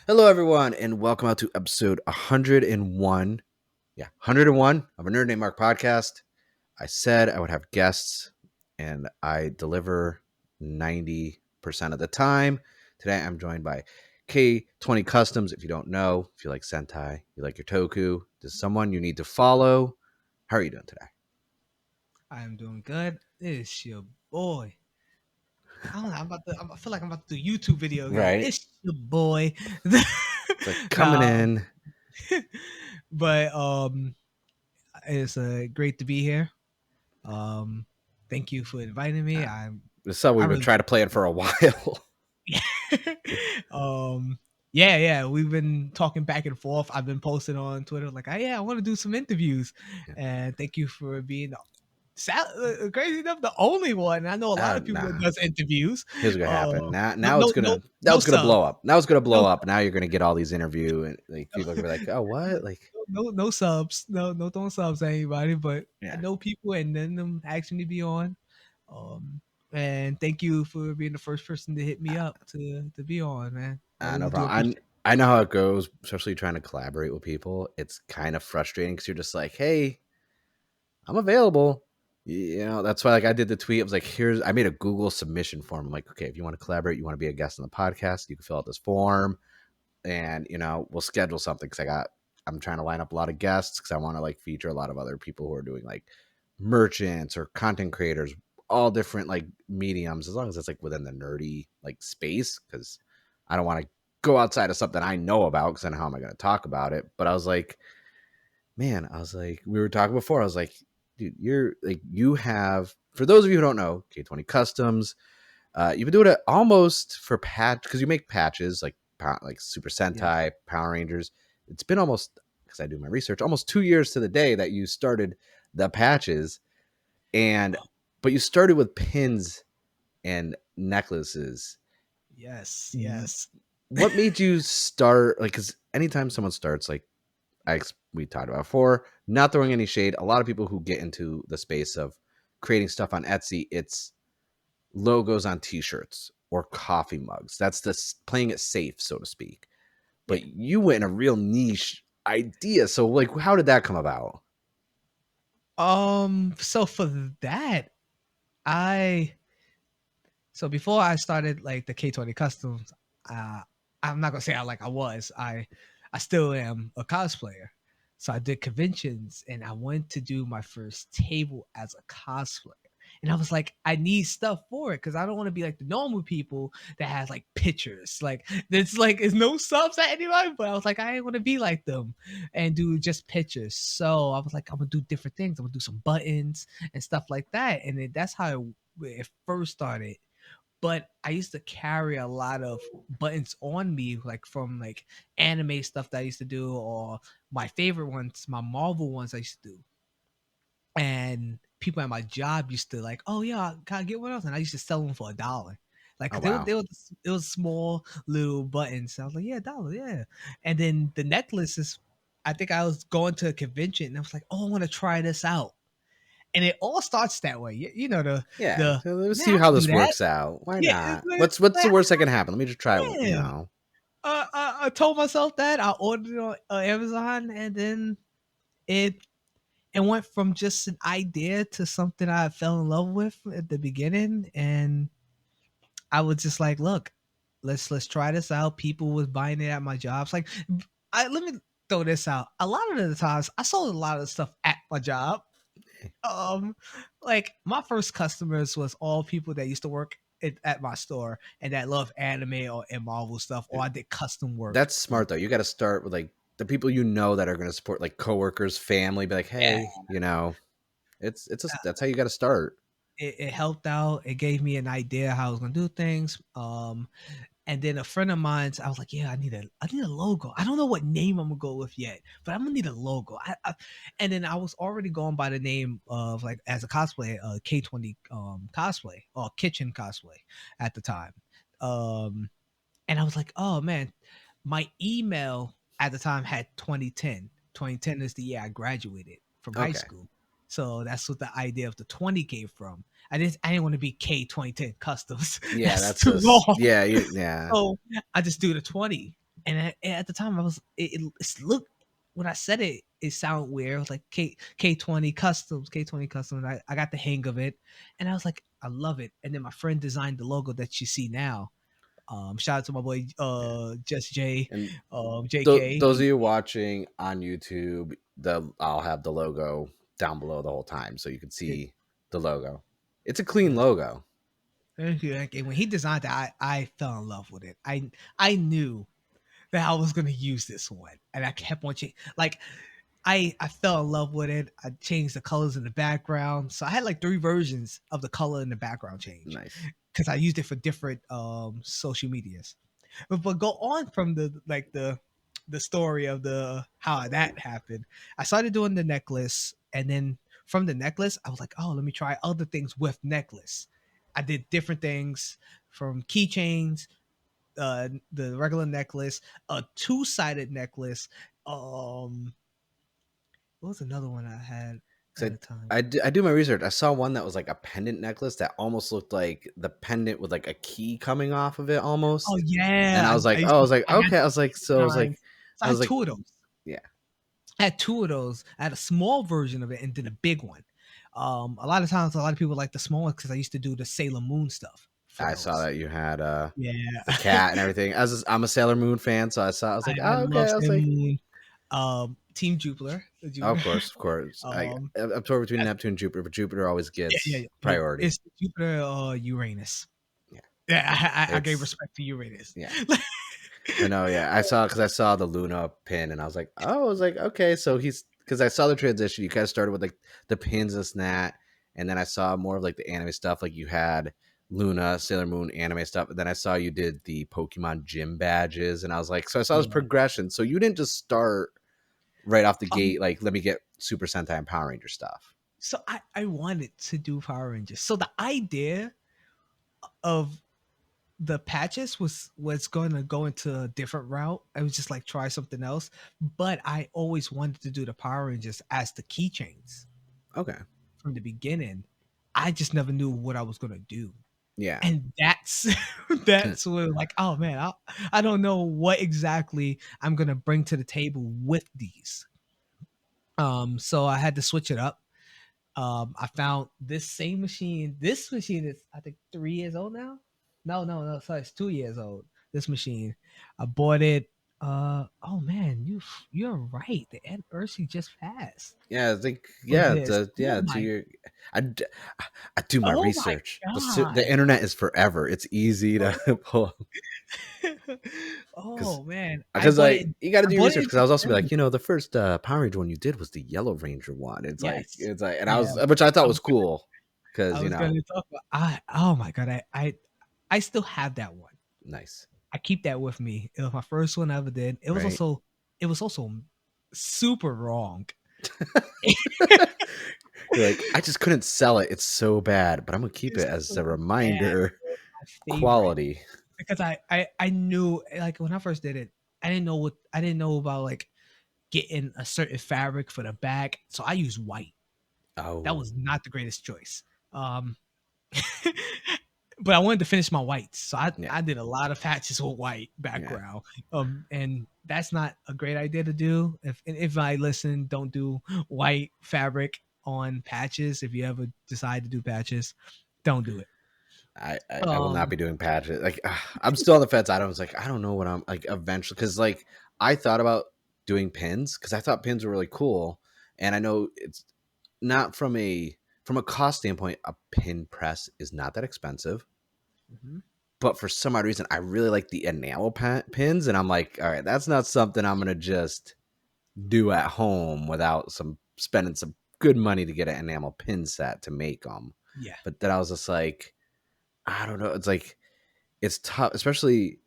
Hello, everyone, and welcome out to episode 101. Yeah, 101 of a Nerd Named Mark podcast. I said I would have guests, and I deliver 90% of the time. Today, I'm joined by K20 Customs. If you don't know, if you like Sentai, you like your Toku, this is someone you need to follow. How are you doing today? I'm doing good. It's your boy. I don't know. I feel like I'm about to do a YouTube video again. Right. It's your boy. It's like coming Nah, in. but it's great to be here. Um, thank you for inviting me. So I we've been really trying to plan for a while. um yeah, we've been talking back and forth. I've been posting on Twitter like, I want to do some interviews, and thank you for being crazy enough the only one. I know a lot of people that Nah. does interviews. Here's what's gonna Uh, happen. Now, no, now it's no, gonna no, now no it's gonna blow subs. up. Now it's gonna blow No, up. Now you're gonna get all these interview and like people are gonna be like, oh, what? Like, no subs. No throwing subs at anybody. But I yeah, know people, and then them asking to be on. Um, and thank you for being the first person to hit me up to be on, man. I no really do problem. appreciate I know how it goes, especially trying to collaborate with people. It's kind of frustrating because you're just like, hey, I'm available. You know, that's why like I did the tweet. I was like, I made a Google submission form. I'm like, okay, if you want to collaborate, you want to be a guest on the podcast, you can fill out this form, and we'll schedule something because I'm trying to line up a lot of guests because I want to like feature a lot of other people who are doing like merchants or content creators, all different like mediums, as long as it's like within the nerdy like space, because I don't want to go outside of something I know about because then how am I going to talk about it? But I was like, man, I was like, we were talking before. I was like, dude, you're like, you have, for those of you who don't know, K20 Customs, you've been doing it almost for patch because you make patches like Super it. Yeah. Sentai, Power Rangers. It's been almost, because I do my research, almost 2 years to the day that you started the patches, and but you started with pins and necklaces. Yes. Yes. What made you start? Like, because anytime someone starts, like we talked about before, not throwing any shade, a lot of people who get into the space of creating stuff on Etsy, it's logos on t-shirts or coffee mugs. That's the playing it safe, so to speak. Yeah. But you went in a real niche idea. So like how did that come about? So for that, I so before I started like the K20 Customs, uh, I'm not gonna say I still am a cosplayer. So I did conventions, and I went to do my first table as a cosplayer. And I was like, I need stuff for it because I don't want to be like the normal people that has like pictures. Like there's like it's no subs at anybody, but I was like, I ain't want to be like them and do just pictures. So I was like, I'm gonna do different things. I'm gonna do some buttons and stuff like that. And that's how it first started. But I used to carry a lot of buttons on me, like from like anime stuff that I used to do, or my favorite ones, my Marvel ones I used to do. And people at my job used to like, oh yeah, can I get one of those? And I used to sell them for $1. Like, Oh 'cause wow. it was small little buttons. So I was like, yeah, $1, yeah. And then the necklaces, I think I was going to a convention and I was like, oh, I want to try this out. And it all starts that way. You know, Yeah. the So let's man, see I how can do this that. works out. Why Yeah, it's not? like, What's the like, worst that can happen? Let me just try, yeah. I told myself that I ordered it on Amazon, and then it it went from just an idea to something I fell in love with at the beginning, and I was just like, look, let's try this out. People was buying it at my jobs. Like, let me throw this out. A lot of the times, I sold a lot of stuff at my job. Um, like my first customers was all people that used to work at my store and that love anime or and Marvel stuff, or I did custom work. That's smart though. You got to start with like the people you know that are going to support, like coworkers, family. Be like, Yeah, hey, that's how you got to start. it helped out. It gave me an idea how I was gonna do things. And then a friend of mine's, I was like, yeah, I need a logo. I don't know what name I'm gonna go with yet, but I'm gonna need a logo. And then I was already going by the name of like as a cosplay, K20 cosplay or kitchen cosplay at the time. Um, and I was like, oh man, my email at the time had 2010. 2010 is the year I graduated from high Okay. school. So that's what the idea of the 20 came from. I didn't want to be K 2010 customs. Yeah, That's that's too a long. yeah, yeah. So I just do the 20. And at the time, I was it's look when I said it, it sounded weird. I was like K20 Customs, K20 Customs. I got the hang of it, and I was like, I love it. And then my friend designed the logo that you see now. Shout out to my boy Yeah. Just J, And JK. those of you watching on YouTube, I'll have the logo down below the whole time so you can see the logo. It's a clean logo. Thank you. And when he designed it, I fell in love with it. I knew that I was gonna use this one, and I kept watching. Like I fell in love with it. I changed the colors in the background, so I had like 3 versions of the color in the background change Nice. because I used it for different social medias. But go on from the story of the how that happened. I started doing the necklace, and then from the necklace, I was like, oh, let me try other things with necklace. I did different things from keychains, the regular necklace, a 2-sided necklace. What was another one I had at So the time? I do my research. I saw one that was like a pendant necklace that almost looked like the pendant with like a key coming off of it Oh almost. And yeah, I was like, used oh, I to, was like, I had okay. I was like, so designs. So I was like, two of those. yeah. I had 2 of those. I had a small version of it and then a big one. A lot of times, a lot of people like the small one because I used to do the Sailor Moon stuff for I saw those. that you had Yeah, the cat and everything. I'm a Sailor Moon fan, so I was like, I oh, love okay. I was Sailor like, Moon. Team Jupiter, oh, Jupiter. of course. um, I'm torn between that's, Neptune and Jupiter, but Jupiter always yeah. gets No, priority. it's Jupiter or Uranus. Yeah, Yeah, I gave it's respect to Uranus. yeah. But no, yeah, I saw the Luna pin, and I was like, oh, I was like, okay, so he's because I saw the transition. You kind of started with like the pins, this and that, and then I saw more of like the anime stuff. Like you had Luna, Sailor Moon anime stuff, and then I saw you did the Pokemon gym badges, and I was like, so I saw this Yeah. progression. So you didn't just start right off the Um, gate, like let me get Super Sentai and Power Ranger stuff. so I wanted to do Power Rangers. So the idea of the patches was going to go into a different route. I was just like try something else, but I always wanted to do the Power Rangers as the keychains Okay, from the beginning. I just never knew what I was going to do. yeah, And that's that's where like, oh man, I don't know what exactly I'm going to bring to the table with these. So I had to switch it up. I found this same machine. This machine is, I think, 3 years old now. No. Sorry, it's 2 years old. This machine, I bought it. Oh man, you're right. The anniversary just passed yeah. I think for yeah, this. Oh yeah. To my, your, I, d- I do my oh my research. The god. internet is forever. It's easy to pull because Oh man, I because bought it. like you got to I do your bought it research in because I was also be December. like, you know, the first Power Ranger one you did was the Yellow Ranger one. Yes. It's like, and I Yeah. was, which I thought I was was gonna. cool because I you was know, gonna talk about. Oh my god. I still have that one. nice, I keep that with me. It was my first one I ever did. right? It was also super wrong. You're like, I just couldn't sell it. It's so bad, but I'm gonna keep It's it as so a bad. reminder. My favorite Quality, because I knew like when I first did it, I didn't know about like getting a certain fabric for the back, so I used white. That oh was not the greatest choice. Um, but I wanted to finish my whites, so yeah, I did a lot of patches with white yeah. background. And that's not a great idea to do. If I listen, don't do white fabric on patches. If you ever decide to do patches, don't do it. I will not Um, be doing patches. Like I'm still on the fence. I was like, I don't know what I'm like eventually because like I thought about doing pins because I thought pins were really cool, and I know it's not from a cost standpoint. A pin press is not that expensive, mhm. but for some odd reason, I really like the enamel pins, and I'm like, all right, that's not something I'm gonna just do at home without some spending some good money to get an enamel pin set to make them. Yeah. But then I was just like, I don't know. It's like it's tough, especially.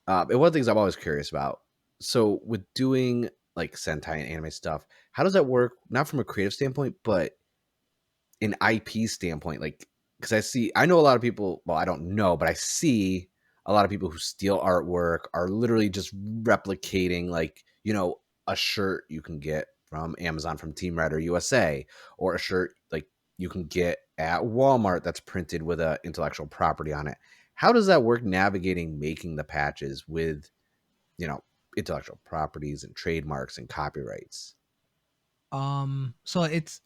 And one of the things I'm always curious about. So with doing like Sentai and anime stuff, how does that work? Not from a creative standpoint, but an IP standpoint. Like, because I know a lot of people. Well, I don't know, but I see a lot of people who steal artwork are literally just replicating, like a shirt you can get from Amazon from Team Red or USA, or a shirt like you can get at Walmart that's printed with a intellectual property on it. How does that work navigating making the patches with intellectual properties and trademarks and copyrights. So it's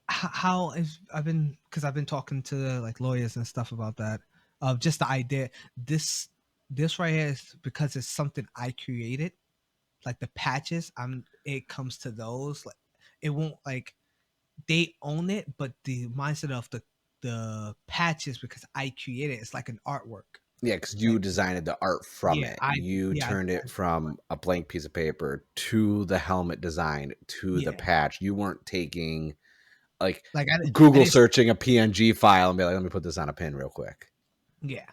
how is I've been because I've been talking to like lawyers and stuff about that. Of just the idea this this right here is because it's something I created. Like the patches, it comes to those like it won't like they own it, but the mindset of the patches because I created it's like an artwork. Yeah, because you Like designed the art from yeah, it. You I turned it designed it. from a blank piece of paper to the helmet design to the Yeah, patch. You weren't taking like like I Google didn't searching a PNG file and be like, let me put this on a pin real quick. yeah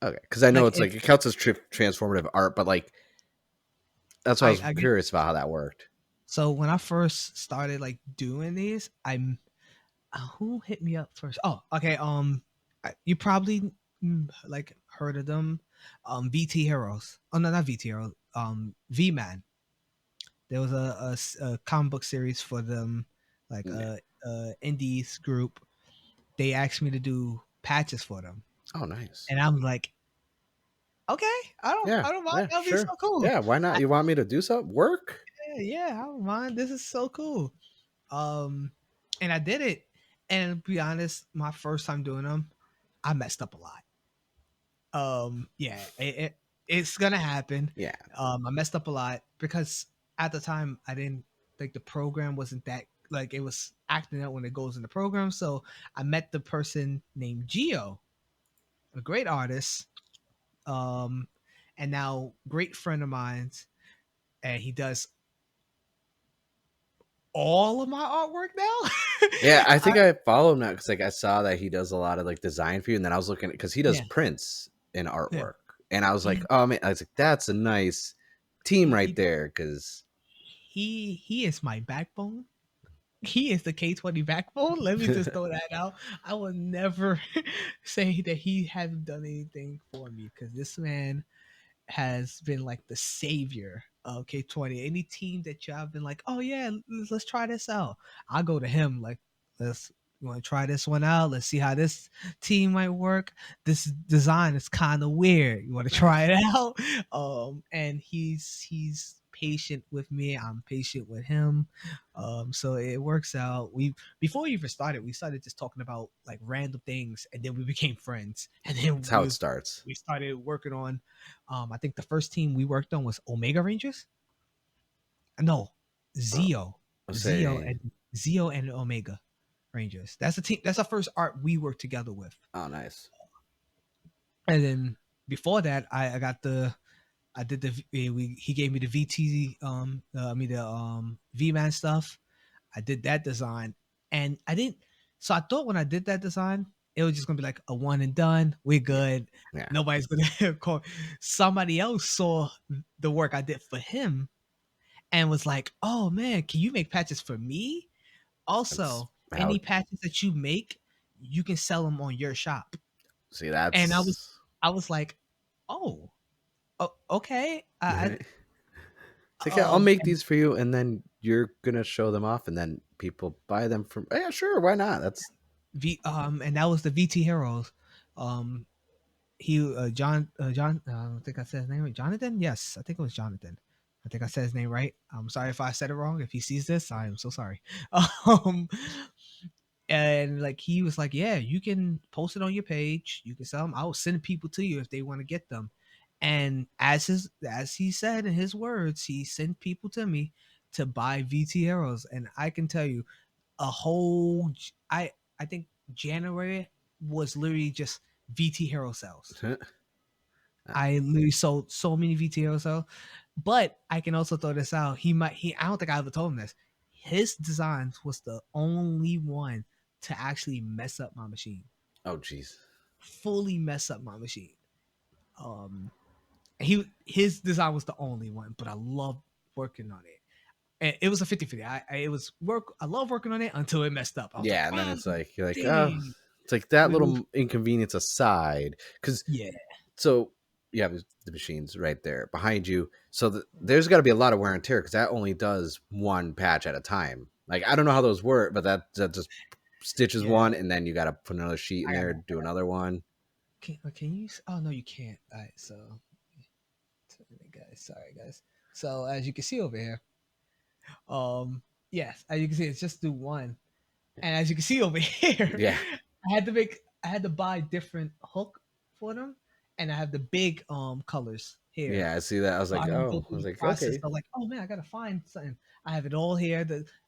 Okay, because I know like it's like it counts as transformative art, but like that's why I was I get curious about how that worked. so when I first started like doing these, I'm who hit me up first? Oh, okay. You probably like heard of them. VT Heroes. Oh no, not VT Heroes. V Man. There was a comic book series for them, like Yeah. indies group. They asked me to do patches for them, Oh, nice. and I'm like, okay, Yeah, I don't mind. yeah, That'll be so sure. cool. Yeah, why not? You want me to do something? Work? Yeah, I don't mind. This is so cool. Um, and I did it. And to be honest, my first time doing them, I messed up a lot. Yeah, it's gonna happen. Yeah. I messed up a lot because at the time I didn't like the program wasn't that like it was acting out when it goes in the program. So I met the person named Geo, a great artist, um, and now great friend of mine's, and he does all of my artwork now. Yeah, I think I follow him now because like I saw that he does a lot of like design for you, and then I was looking because he does Yeah, prints in yeah. artwork, and I was like, He oh man, I was like, that's a nice team right he there because he is my backbone. He is the K20 backbone. Let me just throw that out. I will never say that he hasn't done anything for me because this man has been like the savior of K20. Any team that y'all been like, oh yeah, let's try this out. I go to him like, let's you want to try this one out. Let's see how this team might work. This design is kind of weird. You want to try nice. it out? And he's patient with me. I'm patient with him. So it works out. We before we even started, we started just talking about like random things, and then we became friends. And That's then how it starts. we started working on I think the first team we worked on was Omega Rangers. No, Uh, Zeo. I'll Zeo say, and Zeo and Omega Rangers. That's the team. That's our first art we worked together with. oh, nice. And then before that, I got the I did he gave me the VT I mean the V Man stuff. I did that design, and I didn't. So I thought when I did that design, it was just gonna be like a one and done. We're Yeah, good. yeah. Nobody's gonna call. Somebody else saw the work I did for him and was like, "Oh man, can you make patches for me? That's Also, how. any patches that you make, you can sell them on your shop." See, And that's I was like, "Oh, okay." right. It's like, yeah, I'll make And these for you, and then you're gonna show them off, and then people buy them from. Yeah, sure, why not? That's and that was the VT Heroes. Um, he John I think I said his name right. Jonathan. Yes, I think it was Jonathan. I think I said his name right. I'm sorry if I said it wrong. If he sees this, I am so sorry. Um, and like he was like, yeah, you can post it on your page. You can sell them. I'll send people to you if they want to get them. And as he said in his words, he sent people to me to buy VT Heroes, and I can tell you a whole I think January was literally just VT Hero sales. I literally sold so many VT Hero sales. But I can also throw this out. I don't think I ever told him this. His designs was the only one to actually mess up my machine. oh, jeez. Fully mess up my machine. Um his design was the only one, but I love working on it. And it was a 50-50. I love working on it until it messed up. I was like, Yeah, and then oh it's like you're like, oh, dang. it's like that Let me little inconvenience aside, because yeah. so you have the machines right there behind you, so there's got to be a lot of wear and tear because that only does one patch at a time. Like I don't know how those work, but that just stitches Yeah. one, and then you got to put another sheet in I there, gotta do another one. can you oh no you can't. All right, so Guys, sorry guys. So as you can see over here, um, yes, as you can see, it's just do one. And as you can see over here, Yeah. I had to buy different hook for them, and I have the big colors here. Yeah, I see that. I was So I like, can go oh, I through was the like, process okay. of like, oh man, I gotta find something. I have it all here.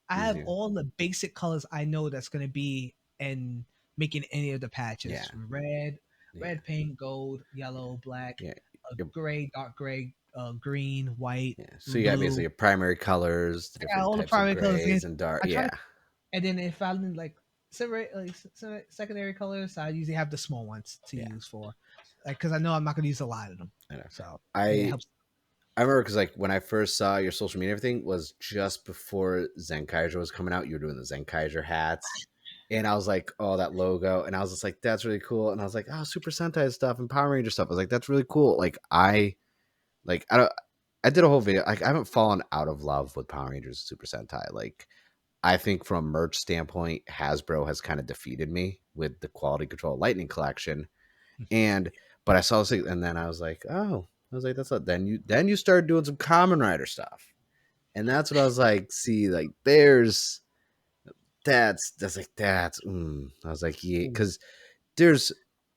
I have Easier. all the basic colors I know that's gonna be in making any of the Yeah. patches. Red, Yeah. red, pink, gold, yellow, black, Yeah. Yep. gray, dark gray, green, white, Yeah. So you got basically blue. your primary colors, the I got different all the types of primary colors again. grays and dark. I try Yeah. to, and then if I need like secondary colors, I usually have the small ones to Yeah. use for, like, because I know I'm not gonna use a lot of them. I know. So and it I helps. I remember because like when I first saw your social media, everything was just before Zenkaiser was coming out. You were doing the Zenkaiser hats, and I was like, oh, that logo, and I was just like, that's really cool. And I was like, oh, Super Sentai stuff and Power Ranger stuff. I was like, that's really cool. I don't. I did a whole video. Like I haven't fallen out of love with Power Rangers and Super Sentai. Like I think from a merch standpoint, Hasbro has kind of defeated me with the Quality Control Lightning Collection. And but I saw this thing, and then I was like, oh, I was like, that's not. Then you started doing some Common Rider stuff, and that's what I was like, see, like that's like that's. I was like, yeah, because there's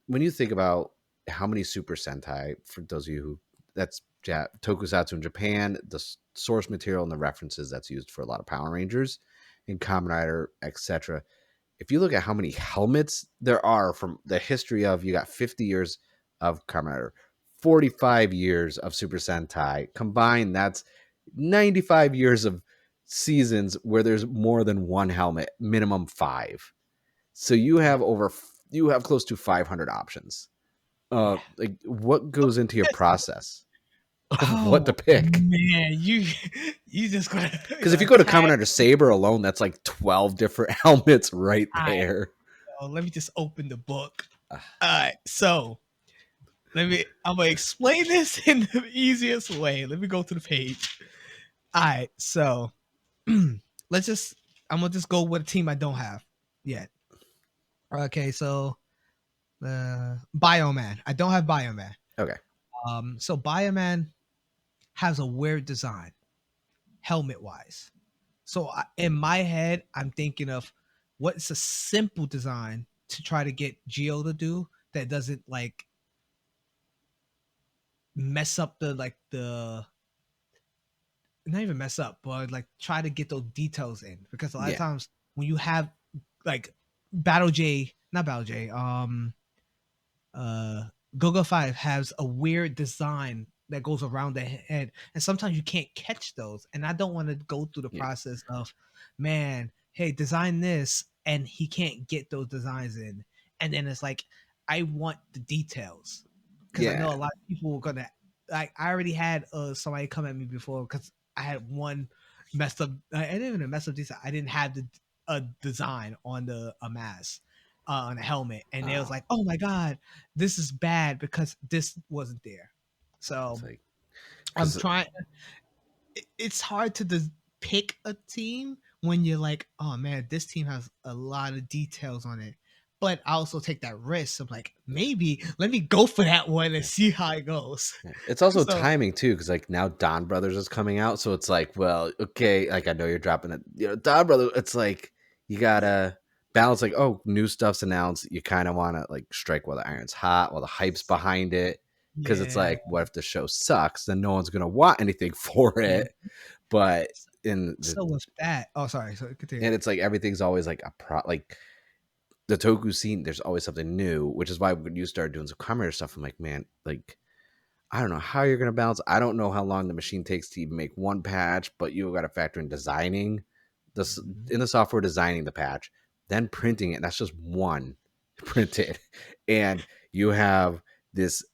when you think about how many Super Sentai, for those of you who that's tokusatsu in Japan, the source material and the references that's used for a lot of Power Rangers and Kamen Rider, etc. If you look at how many helmets there are from the history of, you got 50 years of Kamen Rider, 45 years of Super Sentai combined, that's 95 years of seasons where there's more than one helmet, minimum five. So Yeah, you have close to 500 options. yeah. Like what goes into your process of what to Oh pick? man, you just gonna Because if you gonna go to tag. Kamen Rider Saber alone, that's like 12 different helmets right All right, there. so let me just open the book. Uh, All right, so I'm gonna explain this in the easiest way. Let me go to the page. All right, so let's just I'm gonna just go with a team I don't have yet. Okay, so Bioman. I don't have Bioman. okay. So Bioman has a weird design, helmet wise. So in my head, I'm thinking of what's a simple design to try to get Geo to do that doesn't like mess up the not even mess up, but like try to get those details in, because a lot of Yeah. times when you have like Battle J, not Battle J, uh Gogo 5 has a weird design that goes around the head, and sometimes you can't catch those, and I don't want to go through the Yeah. process of, man, hey, design this, and he can't get those designs in, and then it's like, I want the details, because I Yeah. know a lot of people were gonna, like, I already had somebody come at me before because I had one messed up, I didn't even mess up design, I didn't have the a design on the a mask, on a helmet, and they was Oh, like, oh my god, this is bad because this wasn't there. it's So like I'm because trying. It's hard to pick a team when you're like, oh man, this team has a lot of details on it. But I also take that risk. I'm like, yeah, maybe let me go for that one and yeah, see how it goes. yeah. It's also So timing too, because like now Don Brothers is coming out, so it's like, well, okay, like I know you're dropping it, Don Brothers. It's like you gotta balance. Like, oh, new stuff's announced. You kind of want to like strike while the iron's hot, while the hype's behind it, because it's yeah, like, what if the show sucks? Then no one's gonna want anything for yeah. it. But in the So with that, oh sorry, so continue. and it's like everything's always like like the toku scene, there's always something new, which is why when you start doing some comedy stuff, I'm like, man, like I don't know how you're gonna balance. I don't know how long the machine takes to even make one patch, but you got to factor in designing this Mhm. in the software, designing the patch, then printing it. That's just one printed, and you have this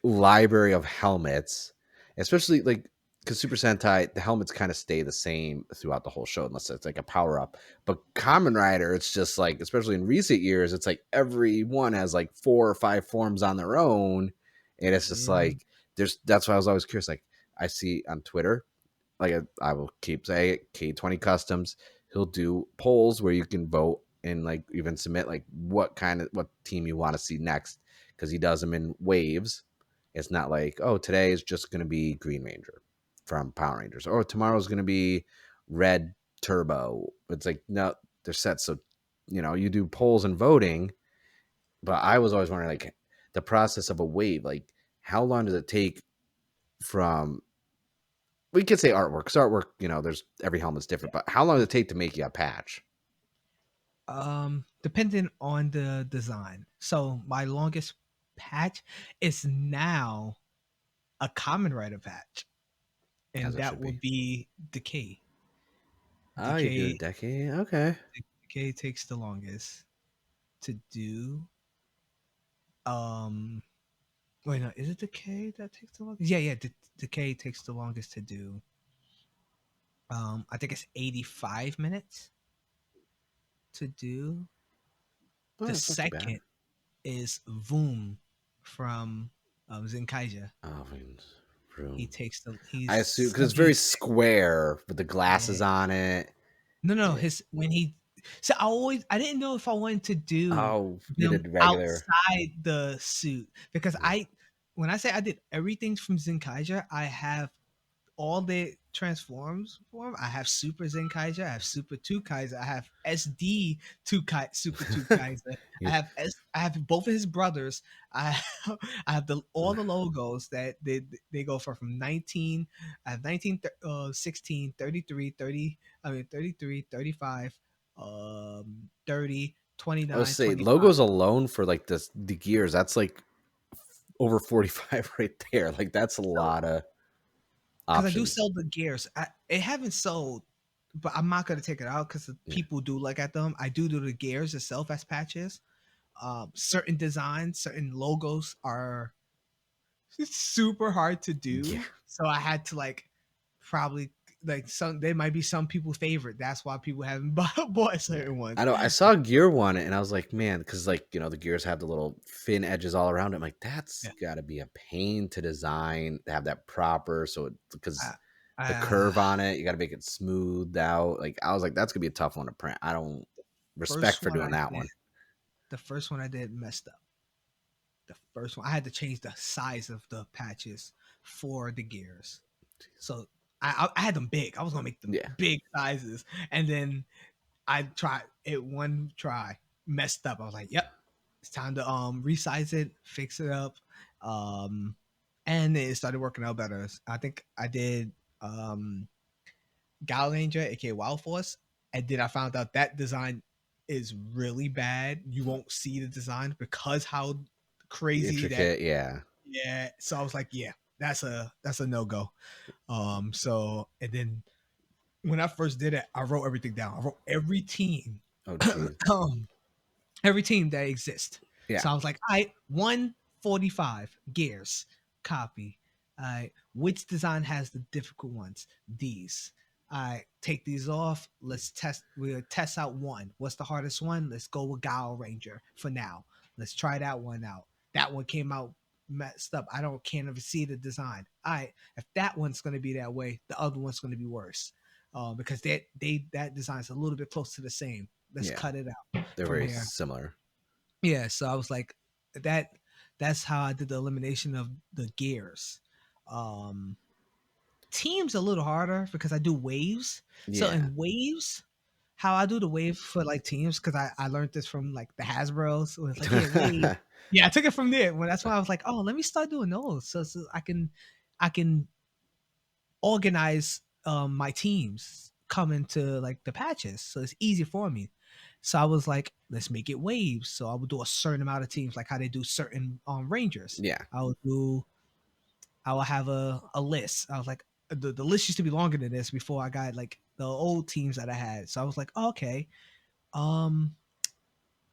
library of helmets, especially like because Super Sentai, the helmets kind of stay the same throughout the whole show, unless it's like a power up. But Kamen Rider, it's just like, especially in recent years, it's like every one has like 4 or 5 forms on their own, and it's just Yeah. like there's. That's why I was always curious. Like I see on Twitter, like I will keep saying it, K20 Customs. He'll do polls where you can vote and like even submit like what team you want to see next, because he does them in waves, It's not like, oh, today is just going to be Green Ranger from Power Rangers, or tomorrow's going to be Red Turbo. It's like, no, they're set. So, you do polls and voting, but I was always wondering, like, the process of a wave, like, how long does it take from, we could say artwork, because artwork, there's every helmet's different, but how long does it take to make you a patch Depending on the design. So my longest patch is now a common writer patch, as and it that should would be? be decay. Oh, you do a Decay decade? Okay. decay takes the longest to do. Um Wait, no, is it decay that takes the longest? Yeah, yeah, decay takes the longest to do. I think it's 85 minutes to do. Oh, The that's not too bad. second is Voom from Zenkaija. Oh, He room. takes the I he's assume because it's very 76. square with the Yeah. glasses on it. No, no, Yeah. his when he so I didn't know if I wanted to do Oh, you them did regular. outside the suit because Yeah. I when I say I did everything from Zenkaija, I have all the transforms form. I have Super Zenkaiser, I have Super 2 Kaiser, I have SD 2 Super 2 Kaiser. You- I have both of his brothers. I have, I have the all the logos that they go from 19, I have 19 16 33 30 I mean 33 35 30 I would 29 say 25. logos alone for like the gears. That's like over 45 right there. Like that's a So lot of because I do options. sell the gears. It haven't sold, but I'm not gonna take it out because Yeah. people do look at them. I do the gears itself as patches. Certain designs, certain logos are super hard to Yeah. do, so I had to probably some. They might be some people's favorite. That's why people haven't bought Yeah. certain ones. I know. I saw a gear one and I was like, man, because like, the gears have the little fin edges all around it. I'm like, that's Yeah. got to be a pain to design, to have that proper. So, because I, the uh, curve on it, you got to make it smoothed out. Like, I was like, that's going to be a tough one to print. I don't respect first for one doing I that did, one. the first one I did messed up. The first one I had to change the size of the patches for the gears. So I had them big. I was gonna make them Yeah. big sizes, and then I tried it one try, messed up. I was like, "Yep, it's time to resize it, fix it up," um, and it started working out better. I think I did Gal Ranger, aka Wild Force, and then I found out that design is really bad. You won't see the design because how crazy that. Intricate. Yeah. Yeah, so I was like, yeah, that's a no go. So and then when I first did it, I wrote everything down. I wrote every team, Oh, geez. um, every team that exists. Yeah. So I was like, all right, 145 gears, copy. All right, which design has the difficult ones? These. All right, take these off. Let's test. We'll test out one. What's the hardest one? Let's go with Gal Ranger for now. Let's try that one out. That one came out messed up. I don't can't ever see the design. All right, if that one's gonna be that way, the other one's gonna be worse. Because that design's a little bit close to the same. Let's Yeah. cut it out They're from very here. similar. Yeah, so I was like that that's how I did the elimination of the gears. Um Teams a little harder because I do waves. So Yeah. in waves, how I do the wave for teams, because I learned this from the Hasbro's where it's like, yeah, wave. Yeah, I took it from there. When that's why I was like, oh, let me start doing those. So I can organize my teams coming to the patches. So it's easy for me. So I was like, let's make it waves. So I would do a certain amount of teams, like how they do certain rangers. Yeah. I will have a list. I was like, the list used to be longer than this before I got the old teams that I had. So I was like, oh, okay. Um,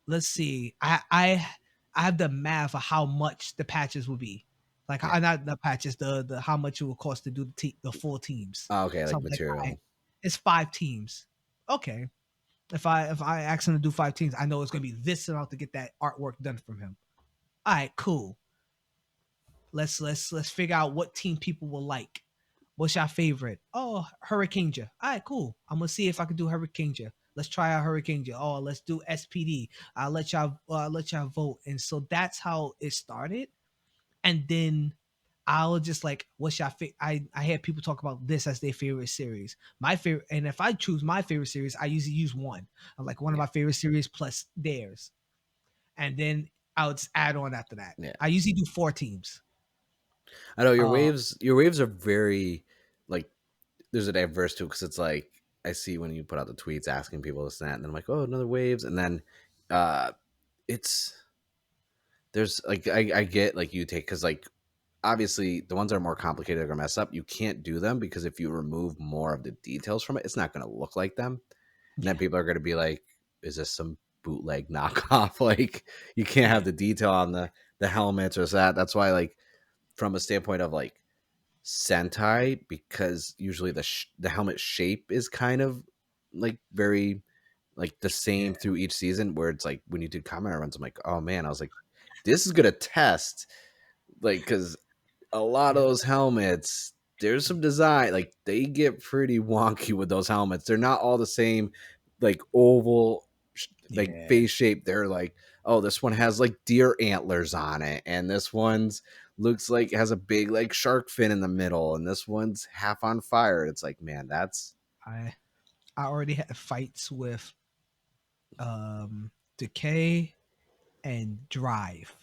let's see. I have the math of how much the patches will be. Yeah. Not the patches, the how much it will cost to do the full teams. Oh, okay. So Like I'm like, all right, material. it's 5 teams. Okay. If I ask him to do 5 teams, I know it's gonna be this amount to get that artwork done from him. All right, cool. Let's figure out what team people will like. What's your favorite? Oh, Hurricane. All right, cool. I'm gonna see if I can do Hurricane. Let's try out Hurricane. Oh, let's do SPD. I'll let y'all vote. And so that's how it started. And then I'll just like, what's your I had people talk about this as their favorite series. My favorite, and if I choose my favorite series, I usually use one. I'm like one of Yeah, my favorite series plus theirs, and then I'll just add on after that. yeah. I usually do 4 teams. I know Uh, your waves are very like there's a diverse to it because it's like I see when you put out the tweets asking people this and that, and then I'm like, oh, another waves, and then uh, it's there's like I get like you take because like obviously the ones that are more complicated are gonna mess up. You can't do them because if you remove more of the details from it, it's not gonna look like them, and then yeah, people are gonna be like, is this some bootleg knockoff? Like you can't have yeah, the detail on the helmets or that. That's why like from a standpoint of like Sentai because usually the helmet shape is kind of like very like the yeah, same through each season. Where it's like when you did comment runs, I'm like, oh man, I was like, this is gonna test like because a lot of yeah, those helmets. There's some design like they get pretty wonky with those helmets. They're not all the same, like oval, like yeah. face shape. They're like, oh, this one has like deer antlers on it, and this one's looks like it has a big like shark fin in the middle, and this one's half on fire. It's like, man, that's I I already had fights with Decay and Drive.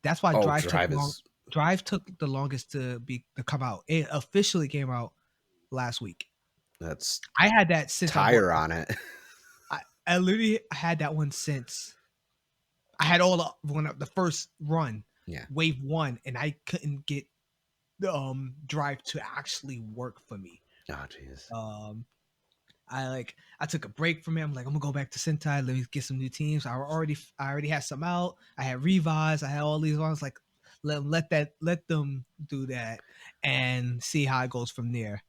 That's why oh, Drive took drive long. is Drive took the longest to come out. It officially came out last week. that's I had that since I bought tire the. on it. I literally had that one since I had all the first run, Yeah. wave one, and I couldn't get the Drive to actually work for me. Oh, jeez. Um, I took a break from it. I'm like, I'm gonna go back to Sentai. Let me get some new teams. I already had some out. I had Revise. I had all these ones. Like, let them do that and see how it goes from there.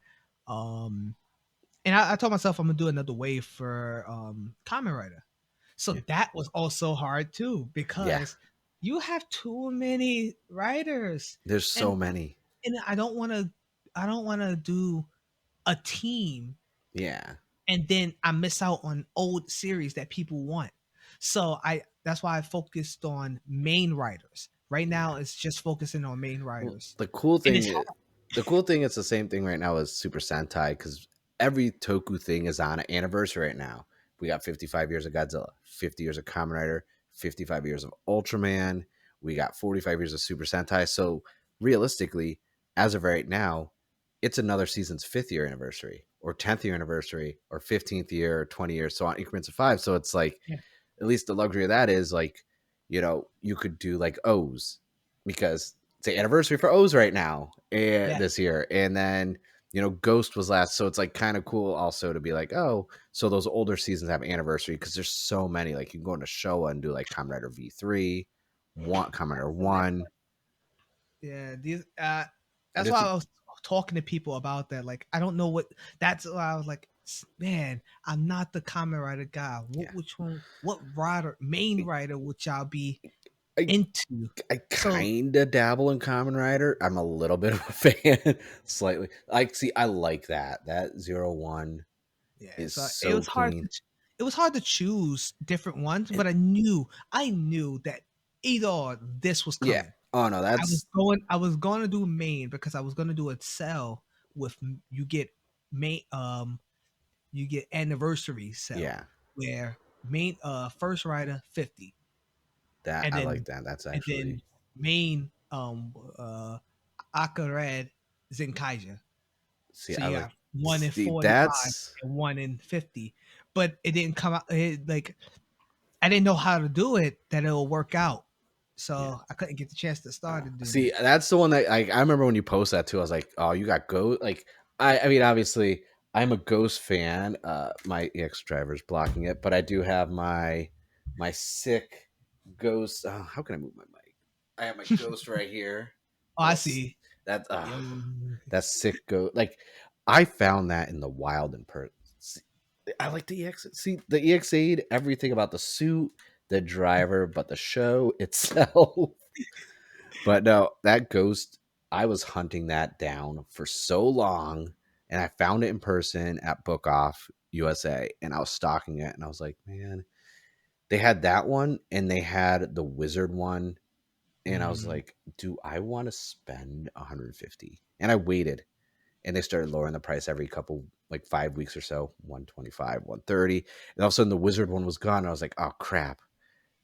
Um, and I told myself I'm gonna do another wave for Kamen Rider. So Yeah. that was also hard too Yeah. because you have too many writers, There's so and many. I don't want to do a team Yeah. and then I miss out on old series that people want. So I that's why I focused on main writers. Right now Yeah. it's just focusing on main Well, writers. the cool And thing it's is, hard. the cool thing is the same thing right now as Super Sentai because every Toku thing is on an anniversary right now. We got 55 years of Godzilla, 50 years of Kamen Rider, 55 years of Ultraman. We got 45 years of Super Sentai. So realistically, as of right now, it's another season's 5th year anniversary or 10th year anniversary or 15th year or 20 years. So on increments of 5. So it's like Yeah, at least the luxury of that is like, you could do like O's because it's the anniversary for O's right now yeah, this year. And then, Ghost was last. So it's like kind of cool also to be like, oh, so those older seasons have anniversary because there's so many. Like you can go into Showa and do like Kamen Rider V3, Kamen Rider 1. yeah. These And that's why it's, I was talking to people about that. Like I don't know what that's why I was like, man, I'm not the Kamen Rider guy. yeah. What writer, main writer would y'all be I, into? I So kind of dabble in Kamen Rider. I'm a little bit of a fan, slightly. I like that 01 yeah, is so so clean. it was hard to choose different ones, And but I knew that either or this was yeah. coming. Oh no, that's I was going to do main because I was going to do a sell with you get main you get anniversary sell yeah. where main first rider 50 That and I like then that. That's and then actually main Akared Zenkaija. see, So I you like got one in see 45 that's and one in 50. But it didn't come out like I didn't know how to do it that it'll work out. yeah. So I couldn't get the chance to start it then. See, that's the one that I remember when you post that too. I was like, oh, you got Ghost. Like, I mean, obviously, I'm a Ghost fan. My EX driver's blocking it, but I do have my sick Ghost. Oh, how can I move my mic? I have my Ghost right here. Oh, I That's see. that. Yeah, That's sick. Like, I found that in the wild in person. I like the EX. See, the EX8, everything about the suit, the driver, but the show itself. But no, that Ghost, I was hunting that down for so long, and I found it in person at Book Off USA, and I was stalking it, and I was like, man, they had that one, and they had the Wizard one, and I was Mm. like, do I want to spend 150? And I waited, and they started lowering the price every couple, like 5 weeks or so, 125, 130, and all of a sudden the Wizard one was gone. And I was like, oh crap,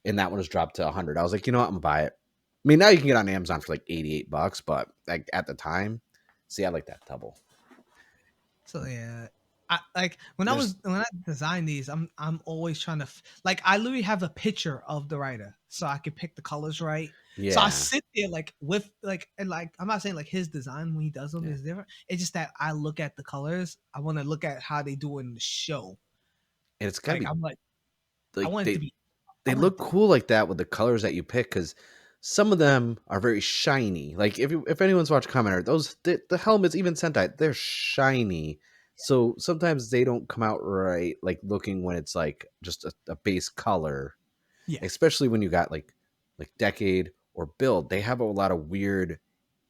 and that one was dropped to 100. I was like, you know what, I'm gonna buy it. I mean, now you can get on Amazon for like $88, but like at the time, see, I like that double. So yeah, I like when There's I design these, I'm always trying to like I literally have a picture of the writer so I can pick the colors right. So I yeah, sit there like with like and like I'm not saying like his design when he does them yeah, is different. It's just that I look at the colors. I want to look at how they do in the show. and it's gotta Like be I'm like I like want it to be I they want it look to cool like that with the colors that you pick because some of them are very shiny. Like if anyone's watched Commenter, those the helmets, even Sentai, they're shiny. So sometimes they don't come out right, like looking when it's like just a base color. yeah, Especially when you got like Decade or Build, they have a lot of weird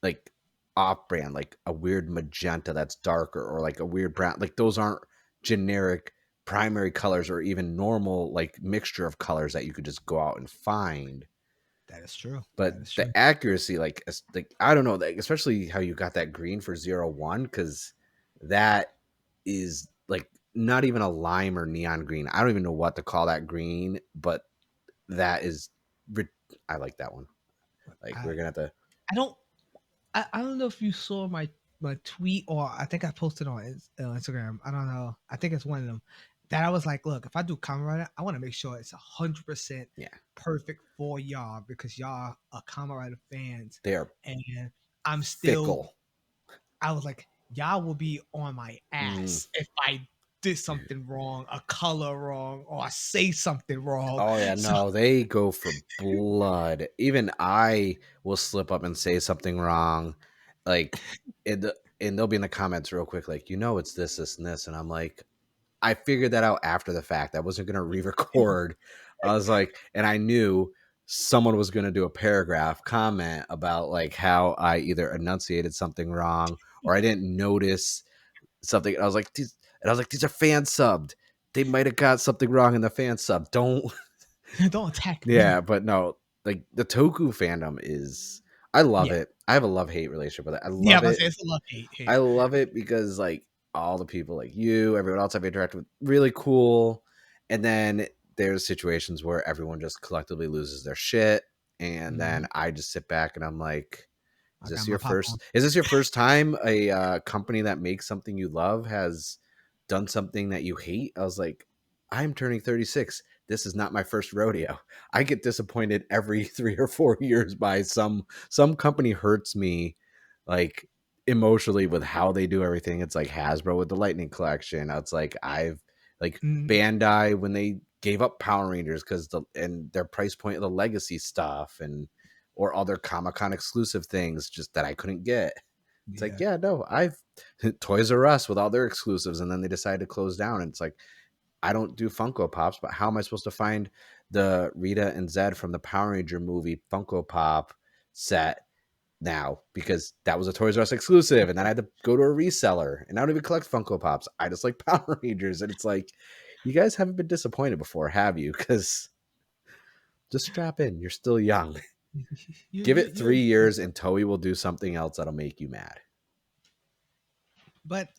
like off brand, like a weird magenta that's darker, or like a weird brown. Like those aren't generic primary colors or even normal like mixture of colors that you could just go out and find. that is true. But That is true. the accuracy, like I don't know, like, especially how you got that green for 01, because that is like not even a lime or neon green. I don't even know what to call that green, but that is I like that one. Like we're I gonna have to. I don't I don't know if you saw my tweet or I think I posted on Instagram. I don't know. I think it's one of them that I was like, look, if I do Kamen Rider, I want to make sure it's 100% Yeah, perfect for y'all because y'all are Kamen Rider fans, they are and I'm still. fickle. I was like, y'all will be on my Mm. ass if I did something wrong, a color wrong, or I say something wrong. Oh yeah, So no, they go for blood. Even I will slip up and say something wrong, like and they'll be in the comments real quick, like it's this, this, and this, and I'm like, I figured that out after the fact. I wasn't gonna re-record. I was like, and I knew someone was gonna do a paragraph comment about like how I either enunciated something wrong or I didn't notice something. And I was like, these are fan subbed. They might have got something wrong in the fan sub. Don't don't attack yeah, me. but no, like the Toku fandom is I love Yeah. it. I have a love-hate relationship with it. I Yeah, love but it. it's a love hate. I Hate. love it because like all the people like you, everyone else I've interacted with, really cool. And then there's situations where everyone just collectively loses their shit. And then Mhm. I just sit back and I'm like, I got my popcorn. is this your first time a company that makes something you love has done something that you hate? I was like, I'm turning 36. This is not my first rodeo. I get disappointed every 3 or 4 years by some company hurts me like emotionally with how they do everything. It's like Hasbro with the Lightning Collection. It's like I've like Mm, Bandai when they gave up Power Rangers because and their price point of the legacy stuff and or other Comic Con exclusive things just that I couldn't get. It's like, yeah. yeah, no, I've Toys R Us with all their exclusives, and then they decided to close down. And it's like, I don't do Funko Pops, but how am I supposed to find the Rita and Zed from the Power Ranger movie Funko Pop set now? Because that was a Toys R Us exclusive, and then I had to go to a reseller, and I don't even collect Funko Pops. I just like Power Rangers, and it's like, you guys haven't been disappointed before, have you? Because just strap in. You're still young. Give it You 3 years, and Toei will do something else that'll make you mad. but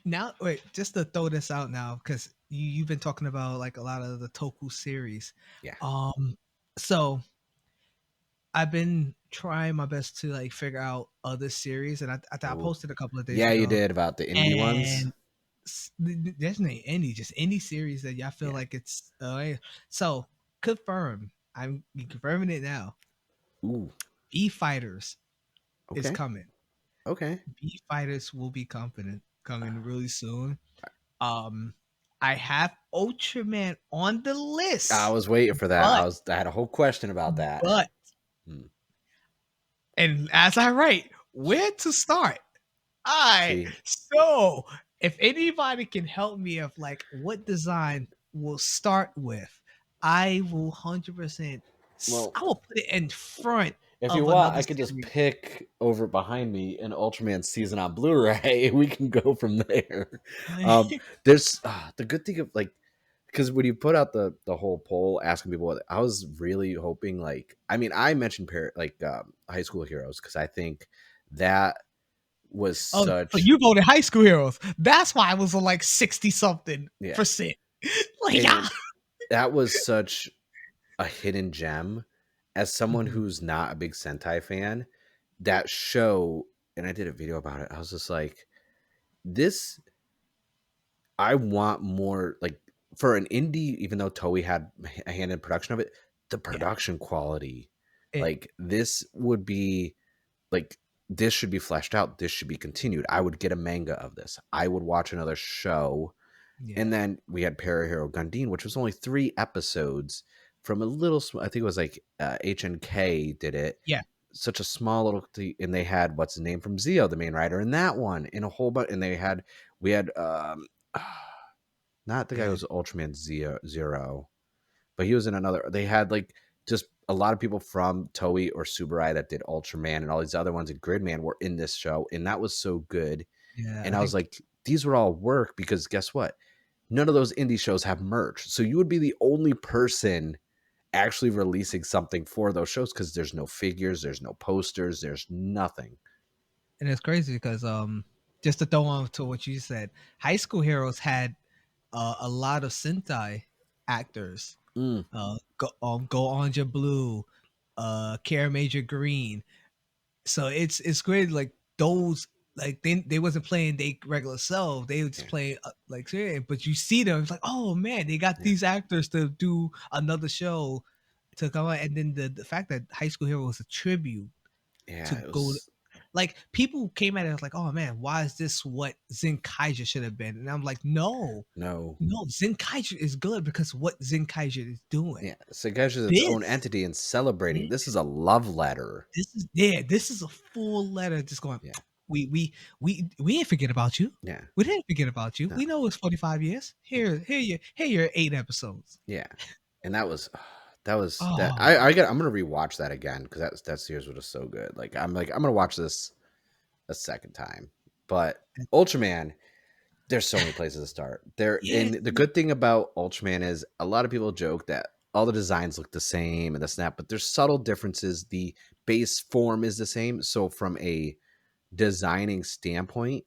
now wait, just to throw this out now, because you've been talking about like a lot of the Toku series. Yeah. Um, so I've been trying my best to like figure out other series, and I Ooh. posted a couple of days Yeah, you ago, did about the indie ones. and there's no any just any series that y'all feel Yeah. like it's so confirm. I'm confirming it now. Ooh. B Fighters is Okay. coming. Okay. B Fighters will be coming really soon. Um, I have Ultraman on the I list, was waiting for that. but I had a whole question about that. but Hmm. and as I write, where to start? I See, so if anybody can help me of like what design will start with, I will 100%. well, I will put it in front if you of want, another I could just series. pick over behind me an Ultraman season on Blu-ray. We can go from there. Um, there's the good thing of like because when you put out the whole poll asking people what, I was really hoping, like, I mean, I mentioned high school heroes because I think that was Oh, so such, you voted High School Heroes. That's why I was on like 60 something yeah, percent. Like, yeah. and that was such a hidden gem. As someone Mhm. who's not a big Sentai fan, that show, and I did a video about it. I was just like, this, I want more, like, for an indie, even though Toei had a hand in production of it, the Yeah. production quality, It, like, this would be like, this should be fleshed out. This should be continued. I would get a manga of this. I would watch another show. And yeah. then we had Parahero Gundine, which was only 3 episodes from a little, I think it was like HNK did it. Yeah. Such a small little thing. And they had, what's his name from Zio, the main writer, in that one, in a whole bunch. And we had, not the guy who Yeah. was Ultraman Zero, but he was in another. They had like just a lot of people from Toei or Subarai that did Ultraman, and all these other ones in Gridman were in this show, and that was so good. Yeah. And I I was think, like, these were all work because guess what? None of those indie shows have merch, so you would be the only person actually releasing something for those shows because there's no figures, there's no posters, there's nothing. and it's crazy because just to throw on to what you said, High School Heroes had a lot of Sentai actors. Mm, Go Anja Blue, Kara Major Green. So it's great. Like those, like they wasn't playing they regular self. They were just yeah, playing like, yeah, but you see them. It's like, oh man, they got yeah, these actors to do another show to come out. And then the fact that High School Hero was a tribute to yeah. It go. was Like people came at it like, oh man, why is this what Zenkaiser should have been? And I'm like, no, no, no, Zenkaiser is good because what Zenkaiser is doing. yeah. Sagash is its own This, entity and celebrating. This is a love letter. this is a full letter just going, Yeah, we ain't forget about you. yeah. We didn't forget about you. No, We know it's 45 years. yeah. Here your 8 episodes. Yeah, and that was that was that. Oh I'm gonna rewatch that again because that series was just so good. Like I'm gonna watch this a second time. But Ultraman, there's so many places to start. There, yeah, and the good thing about Ultraman is a lot of people joke that all the designs look the same and the snap, but there's subtle differences. The base form is the same. So from a designing standpoint,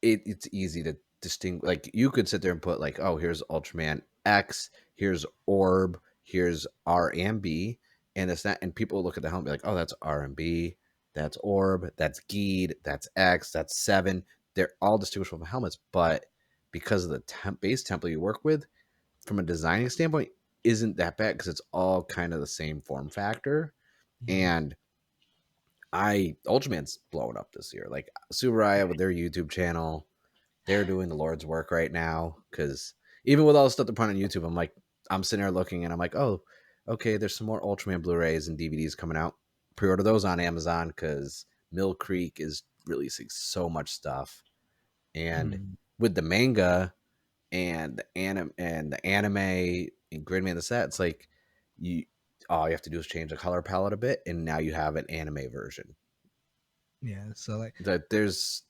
it's easy to distinguish. Like you could sit there and put like, oh, here's Ultraman X, here's Orb, here's R and B, and it's that. And people look at the helmet and be like, oh, that's R and B, that's Orb, that's Geed, that's X, that's Seven. They're all distinguishable from helmets, but because of the base template you work with, from a designing standpoint, isn't that bad because it's all kind of the same form factor. mhm, And Ultraman's blowing up this year. Like Subaraya with their YouTube channel, they're doing the Lord's work right now. Because even with all the stuff they're putting on YouTube, I'm sitting there looking and I'm like, oh, okay, there's some more Ultraman Blu-rays and DVDs coming out. Pre-order those on Amazon because Mill Creek is releasing so much stuff. And mm, with the manga and the anime and Gridman the set, it's like you all you have to do is change the color palette a bit, and now you have an anime version. yeah. So like, That there's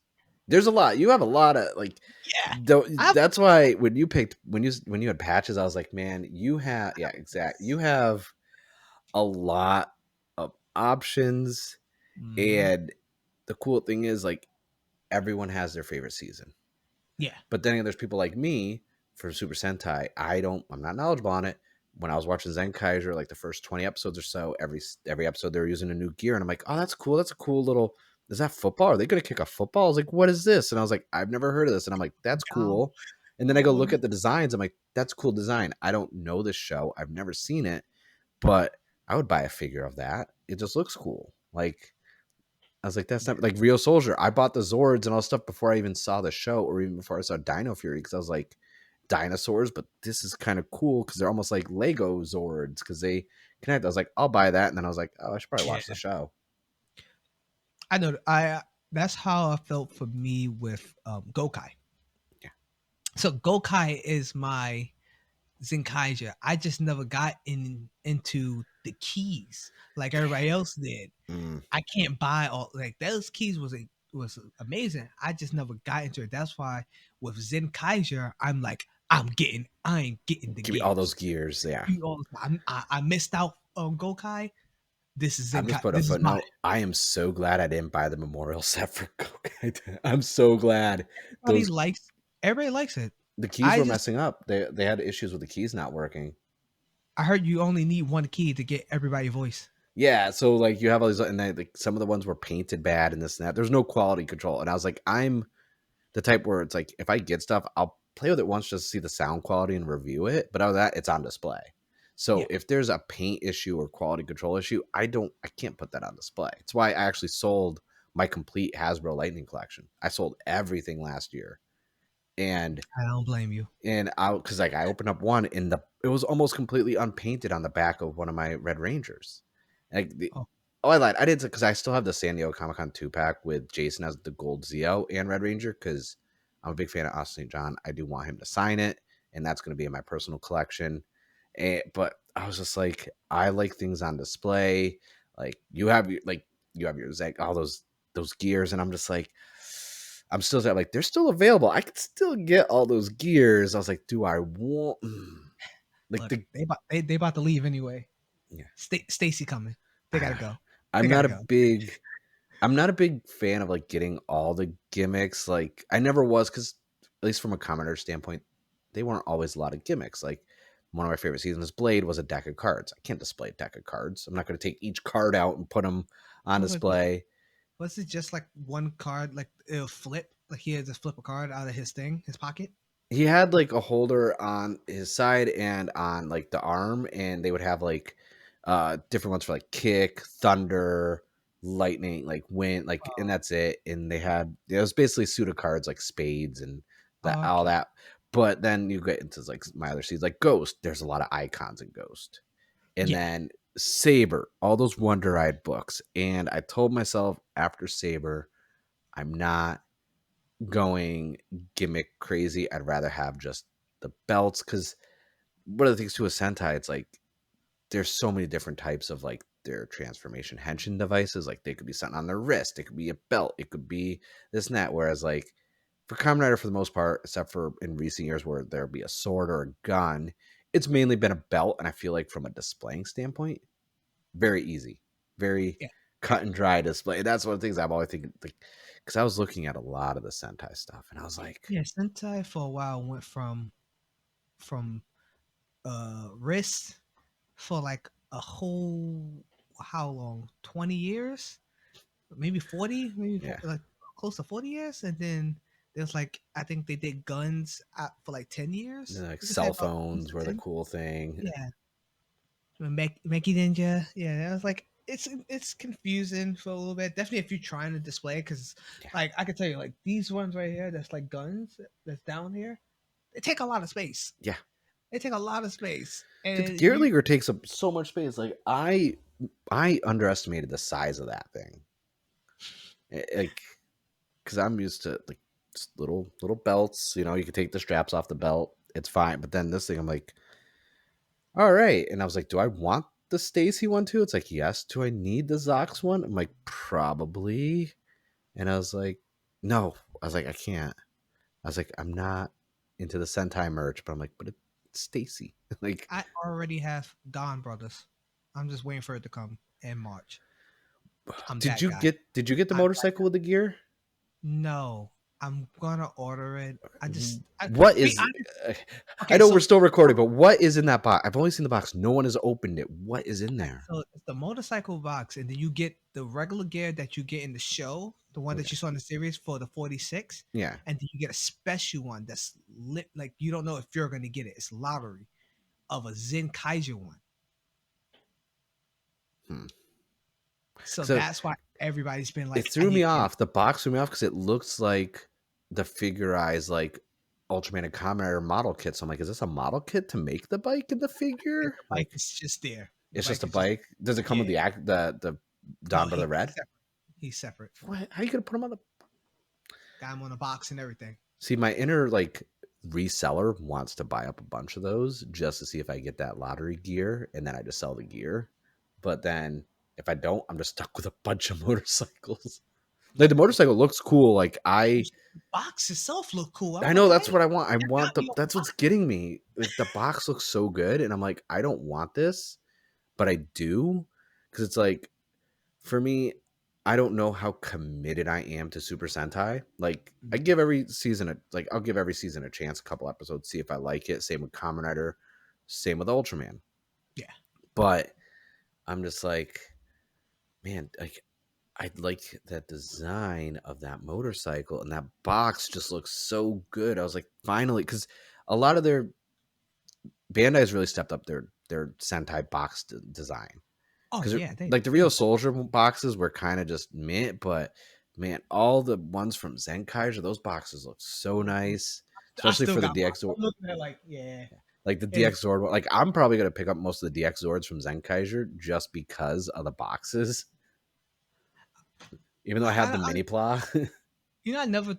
a lot. You have a lot of like yeah, though I've that's why when you had patches, I was like, man, you have yeah, exact. You have a lot of options. mhm, And the cool thing is like everyone has their favorite season. yeah, But then there's people like me for Super Sentai. I'm not knowledgeable on it. When I was watching Zenkaiser, like the first 20 episodes or so, every episode they were using a new gear, and I'm like, oh, that's cool. That's a cool little. Is that football? Are they going to kick a football? I was like, what is this? And I was like, I've never heard of this. And I'm like, that's no, cool. And then I go oh, look at the designs. I'm like, that's cool design. I don't know this show. I've never seen it, but I would buy a figure of that. It just looks cool. Like I was like, that's not like Rio Soldier. I bought the Zords and all stuff before I even saw the show or even before I saw Dino Fury because I was like, dinosaurs, but this is kind of cool because they're almost like Lego Zords because they connect. I was like, I'll buy that. And then I was like, oh, I should probably watch the yeah. show. I know. I That's how I felt for me with Gokai. Yeah. So Gokai is my Zenkaiser. I just never got into the keys like everybody else did. Mm, I can't buy all like those keys was amazing. I just never got into it. That's why with Zenkaiser, I'm like, I ain't getting the Give me all those gears. gears. Yeah. I missed out on Gokai. This is I'm just putting a this is mine. footnote. I am so glad I didn't buy the memorial set for Gokai. I'm so glad Everybody those likes everybody likes it. the keys I were just messing up. They had issues with the keys not working. I heard you only need one key to get everybody voice. Yeah, so like you have all these, and then like some of the ones were painted bad and this and that. There's no quality control, and I was like, I'm the type where it's like if I get stuff, I'll play with it once just to see the sound quality and review it. But out of that, it's on display. So Yeah. if there's a paint issue or quality control issue, I can't put that on display. It's why I actually sold my complete Hasbro Lightning collection. I sold everything last year, and I don't blame you. because like I opened up one and it was almost completely unpainted on the back of one of my Red Rangers. Like Oh, I lied. I did because I still have the San Diego Comic Con 2 pack with Jason as the Gold Zeo and Red Ranger because I'm a big fan of Austin St. John. I do want him to sign it, and that's going to be in my personal collection. But I was just like, I like things on display. Like you have your Zeg, all those gears, and I'm just like, I'm still there, like they're still available. I could still get all those gears. I was like, do I want like look, the they about to leave anyway. yeah. Stacy coming. They gotta go. They I'm gotta not a go. big I'm not a big fan of like getting all the gimmicks. Like I never was because at least from a commenter standpoint, they weren't always a lot of gimmicks. Like one of my favorite seasons, Blade was a deck of cards. I can't display a deck of cards. I'm not going to take each card out and put them on I was like, what? display. Was it just like one card? Like it'll flip. Like he had to flip a card out of his thing, his pocket. He had like a holder on his side and on like the arm, and they would have like different ones for like kick, thunder, lightning, like wind, like, and Oh, that's it. And they had it was basically pseudo cards like spades and that all okay. that. But then you get into like my other seeds like Ghost. There's a lot of icons in Ghost, and Yeah. then Saber, all those Wonder Eyed books. And I told myself after Saber, I'm not going gimmick crazy. I'd rather have just the belts because one of the things to a Sentai, it's like there's so many different types of like their transformation henshin devices. Like they could be something on their wrist, it could be a belt, it could be this and that. Whereas like for Kamen Rider, for the most part, except for in recent years where there'll be a sword or a gun, it's mainly been a belt. And I feel like from a displaying standpoint, very easy, very Yeah. cut and dry display. That's one of the things I've always think like because I was looking at a lot of the Sentai stuff and I was like, Yeah. Sentai for a while went from wrist for like a whole how long? 20 years? Maybe 40? Maybe yeah, like close to 40 years, and then there's like I think they did guns for like 10 years. like You could say cell about close phones to were the 10. cool thing. Yeah. Meki Ninja. Yeah, I was like, it's confusing for a little bit. Definitely if you're trying to display, because Yeah, like I can tell you, like these ones right here, that's like guns that's down here. They take a lot of space. yeah. They take a lot of space, Dude, the and Gear you Leaguer takes up so much space. Like I underestimated the size of that thing. Like because I'm used to like just little belts. You know, you can take the straps off the belt. It's fine. But then this thing, I'm like, all right. And I was like, do I want the Stacy one too? It's like, yes. Do I need the Zox one? I'm like, probably. And I was like, no. I was like, I can't. I was like, I'm not into the Sentai merch, but I'm like, but it's Stacy. Like, I already have Don Brothers. I'm just waiting for it to come in March. I'm that guy. did you get the I'm motorcycle with the gear? no. I'm gonna order it. What To be is honest. uh, I Okay, know we're so still recording, but what is in that box? I've only seen the box. No one has opened it. What is in okay, there? so it's the motorcycle box, and then you get the regular gear that you get in the show, the one that Okay. you saw in the series for the 46, Yeah. and then you get a special one that's lit. Like you don't know if you're gonna get it. It's lottery of a Zen Kaiser one. Hmm. So So that's why everybody's been it like, I threw need me to get it. off. The box threw me off because it looks like the figurized like Ultraman and Kamen Rider model kit. So I'm like, is this a model kit to make the bike in the And figure? the bike Like is just there. The it's just bike a is just bike. Does it come with yeah. the act the No, Don Brother he's Red? separate. He's separate. What? How you gonna put him on the Got him on a box and everything. See, my inner like reseller wants to buy up a bunch of those just to see if I get that lottery gear and then I just sell the gear. But then if I don't, I'm just stuck with a bunch of motorcycles. Like the motorcycle looks cool. Like The box itself looked cool. I'm I like, know hey, that's what I want. I that want got the me on that's what's getting me. Like the box looks so good, and I'm like, I don't want this, but I do because it's like for me, I don't know how committed I am to Super Sentai. Like I the. give every season a like I'll give every season a chance, a couple episodes, see if I like it. Same with Kamen Rider, same with Ultraman. Yeah. But I'm just like, man, like I like that design of that motorcycle and that box just looks so good. I was like, finally, because a lot of their Bandai's really stepped up their Sentai box design. Oh Because yeah, like the they Real Soldier boxes were kind of just mint, but man, all the ones from Zenkaiser, those boxes look so nice, I especially still for the got mine. DX Zord. I'm looking at it like, yeah. Like the And DX Zord, like I'm probably gonna pick up most of the DX Zords from Zenkaiser just because of the boxes, even though I have the I mini pla. I never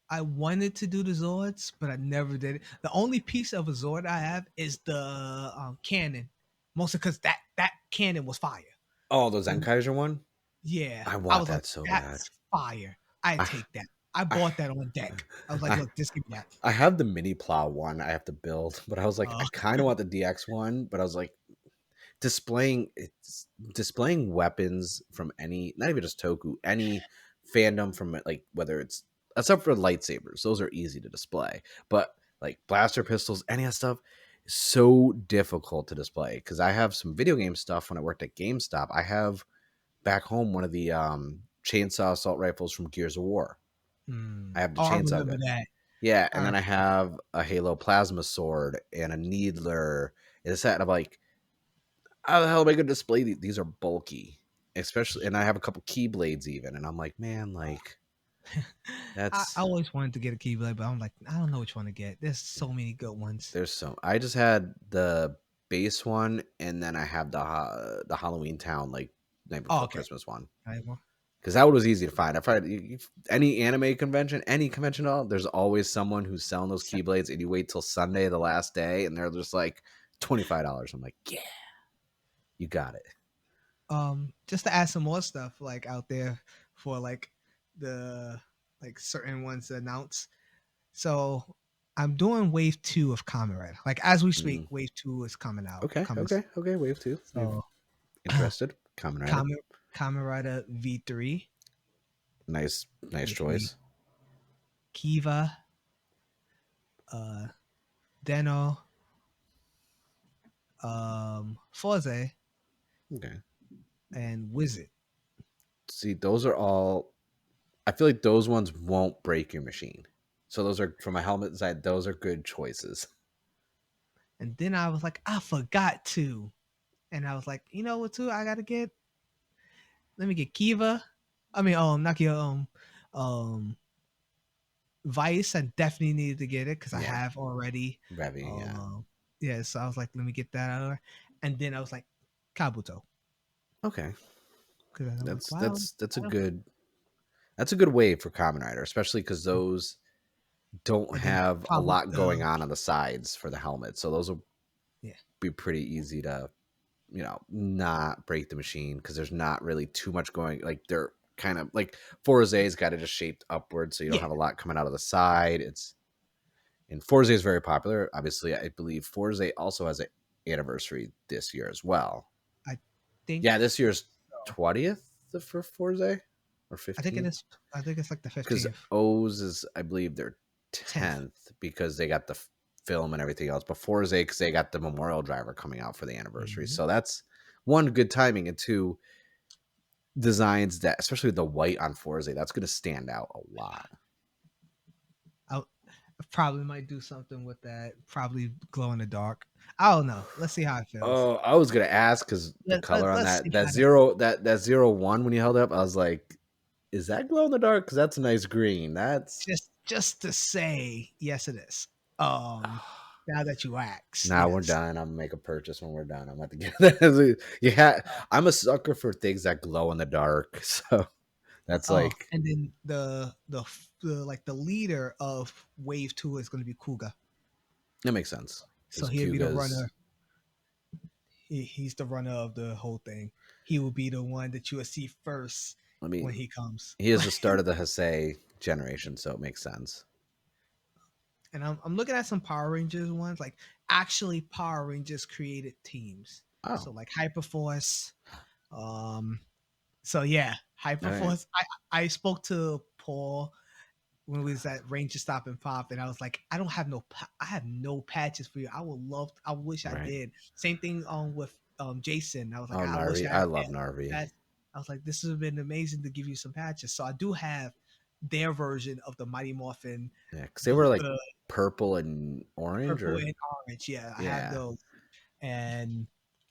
I wanted to do the Zords, but I never did it. The only piece of a Zord I have is the cannon, mostly because that cannon was fire. Oh, the The- Zenkaiser one, yeah, I I want was like, that so bad. that's fire. I I take that. I I bought that on deck. I was like, I, look, just give me that. I have the mini plow one I have to build, but I was like, I Uh, kind of want the DX one, but I was like, displaying weapons from any, not even just Toku, any fandom from like whether it's except for lightsabers, those are easy to display, but like blaster pistols, any of that stuff is so difficult to display because I have some video game stuff when I worked at GameStop. I have back home one of the chainsaw assault rifles from Gears of War. I have the oh, I chainsaw remember gun. that. Yeah, and I, then I have a Halo plasma sword and a Needler and a set. And I'm like, how the hell am I going to display these? These are bulky, especially, and I have a couple keyblades even. And I'm like, man, like I that's always wanted to get a Keyblade, but I'm like, I don't know which one to get. There's so many good ones. there's so. I just had the base one, and then I have the Halloween Town like night Oh, before okay. Christmas one I have one. because that one was easy to find. I find any anime convention, any convention at all, there's always someone who's selling those keyblades, and you wait till Sunday, the last day, and they're just like $25. I'm like, yeah, you got it. Just to add some more stuff like out there for like the like certain ones to announce. So I'm doing wave two of Kamen Rider. Like as we speak, Mm. wave two is coming out. Okay, Coming okay, soon. okay. Wave two. Wave So interested. Kamen Rider. Kamen Kamen Rider V3. Nice, nice Which will be choice. Kiva, uh Deno, Forze, Okay. and Wizard. See, those are all. I feel like those ones won't break your machine. So those are from a helmet side. Those are good choices. And then I was like, I forgot to. And I was like, you know what too? I gotta get let me get Kiva. I mean, not Kiva, um, Vice. I definitely needed to get it because I Yeah, have already. Revy. Yeah. Um, yeah, so I was like, let me get that out of there. And then I was like, Kabuto. Okay. Because I'm like, That's wow. that's that's a good that's a good way for Kamen Rider, especially because those don't And then have a probably lot going on the sides for the helmet. So those will yeah, be pretty easy to not break the machine because there's not really too much going. Like they're kind of like Forza's got it just shaped upward, so you don't yeah. have a lot coming out of the side. It's and Forza is very popular. Obviously, I believe Forza also has an anniversary this year as well. I think Yeah, this year's so. 20th for Forza or I think it 15th is. I think it's like the because 15th, O's is I believe they're 10th. 10th because they got the film and everything else. But Forza because they got the Memorial Driver coming out for the anniversary, Mhm. so that's one good timing, and two designs that, especially the white on Forza, that's going to stand out a lot. I probably might do something with that. Probably glow in the dark. I don't know. Let's see how it feels. Oh, I was gonna ask because the color on Let's that see that how that. zero that 01 when you held it up, I was like, is that glow in the dark? Because that's a nice green. That's Just to say, yes, it is. Now that you ask, nah, we're yes. done. I'm gonna make a purchase when we're done. I'm about to get that. Yeah, I'm a sucker for things that glow in the dark. So that's Oh, like and then the like the leader of Wave Two is going to be Kuga. that makes sense So because he'll be the Kuga's runner. He's the runner of the whole thing. He will be the one that you will see first I when mean, he comes. he is the start of the Heisei generation, so it makes sense. And I'm looking at some Power Rangers ones, like actually Power Rangers created teams. Oh, So like Hyperforce. Um, so yeah, all right, Hyperforce. I spoke to Paul when we was at RangerStop and Pop, and I was like, I don't have I have no patches for you. I would love, I wish I right. did. Same thing with Jason. I was like, Oh, I wish Narvi, I I had love Narvi. patches. I was like, this would have been amazing to give you some patches. So I do have their version of the Mighty Morphin, Yeah, because they were blue, like purple and orange, purple or and orange. Yeah, I have yeah, those, and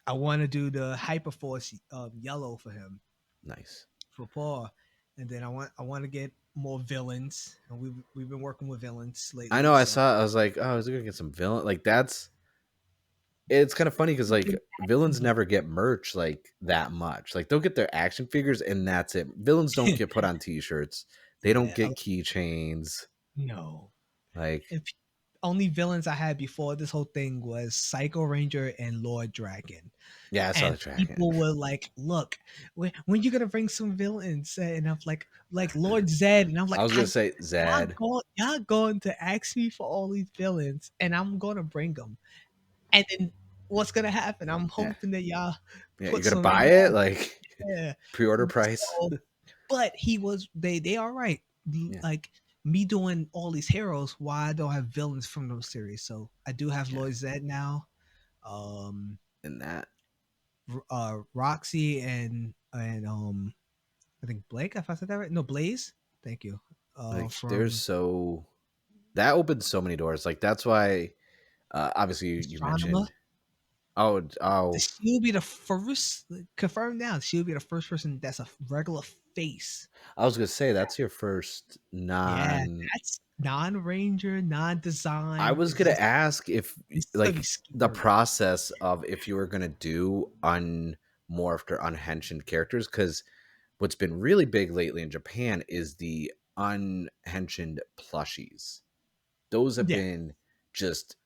I want to do the Hyperforce yellow for him nice. for Paul, and then I want to get more villains, and we've been working with villains I know. lately. I So saw. I was like, oh, is he gonna get some villain? Like that's. It's kind of funny because like villains never get merch like that much. Like they'll get their action figures and that's it. Villains don't get put on T-shirts. They don't yeah, get keychains. no. Like If only villains I had before this whole thing was Psycho Ranger and Lord Dragon. yeah, I saw And the dragon. people were like, "Look, when you gonna bring some villains?" And I'm like Lord Zed, and I'm I like, was gonna say Zed. y'all going to ask me for all these villains, and I'm gonna bring them. And then what's gonna happen? I'm Yeah, hoping that y'all yeah. You put gonna some in buy it? Like there. pre-order price? So, but they are right. Yeah, Like me doing all these heroes, why I don't have villains from those series? So I do have yeah. Lord Zed now. Um, And that Roxy and I think Blake, if I said that right. No, Blaze. Thank you. like there's From so that opens so many doors. Like that's why obviously you Astronomer. mentioned oh She'll be the first confirmed now. She'll be the first person that's a regular face. I was gonna say that's your first Yeah, non. that's non-ranger, I non-design. was It's gonna just ask if this is gonna be like the scary. process of if you were gonna do unmorphed or unhensioned characters, because what's been really big lately in Japan is the unhensioned plushies. Those have Yeah. been just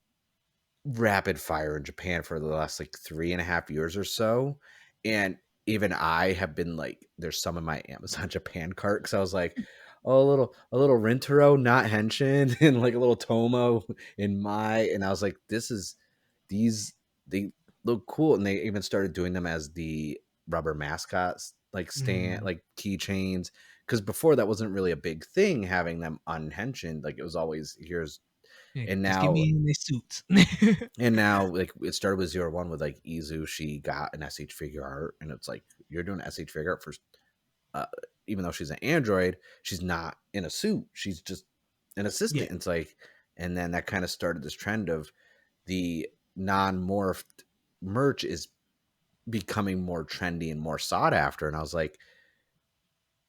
rapid fire in Japan for the last like 3.5 years or so. And even I have been like, there's some in my Amazon Japan cart because I was like, oh, a little Rintaro, not Henshin, and like a little Tomo in my, and I was like, these they look cool, and they even started doing them as the rubber mascots, like stand, Mm. like keychains, because before that wasn't really a big thing having them unhenshined. Like it was always here's Yeah, and just give now me in their suits. and now, like it started with 01 with like Izu. She got an SH figure art, and it's like you're doing SH figure art for, uh, even though she's an android, she's not in a suit. She's just an Yeah. assistant. It's like, and then that kind of started this trend of the non-morphed merch is becoming more trendy and more sought after. And I was like,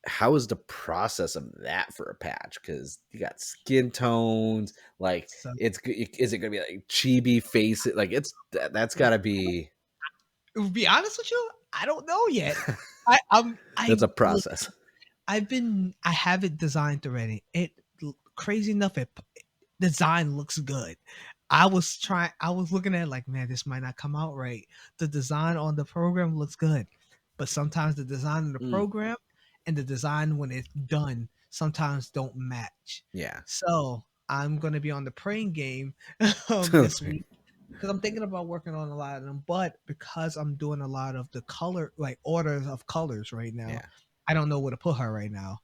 how is the process of that for a patch? Because you got skin tones, like So is it gonna be like chibi face? Like that's got to be to be honest with you, I don't know yet. that's I a look. process. I have it designed already. Crazy enough, design looks good. I was looking at it like, man, this might not come out right. The design on the program looks good, but sometimes the design on the Mm, program and the design when it's done sometimes don't match. yeah. So I'm gonna be on the praying game this week because I'm thinking about working on a lot of them. But because I'm doing a lot of the color, like orders of colors right now, Yeah. I don't know where to put her right now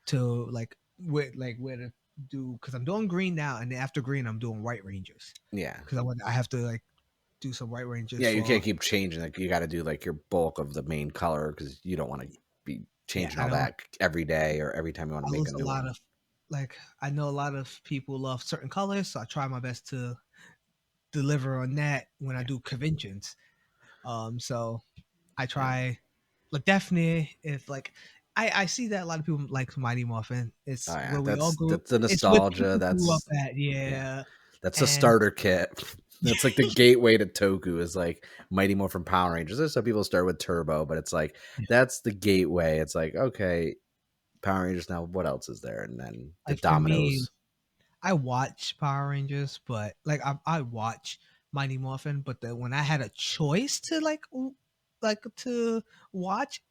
to where to do because I'm doing green now, and then after green I'm doing white rangers Yeah. because I have to like do some white rangers Yeah, you for can't keep changing. Like you got to do like your bulk of the main color because you don't want to be yeah changing I all don't that every day or every time you want I to make a lose a new lot one. of like I know a lot of people love certain colors, so I try my best to deliver on that when I Yeah. do conventions. So I Yeah. try like definitely if like I see that a lot of people like Mighty Morphin. Oh It's yeah, where we all that's grew. the It's where nostalgia. people grew up That's at. yeah, Yeah, that's a and starter kit. That's like the gateway to Toku is like Mighty Morphin Power Rangers. There's some people start with Turbo, but it's like that's the gateway. It's like okay, Power Rangers. Now what else is there? And then the like for me, Dominoes. I watch Power Rangers, but like I watch Mighty Morphin, but when I had a choice to like to watch,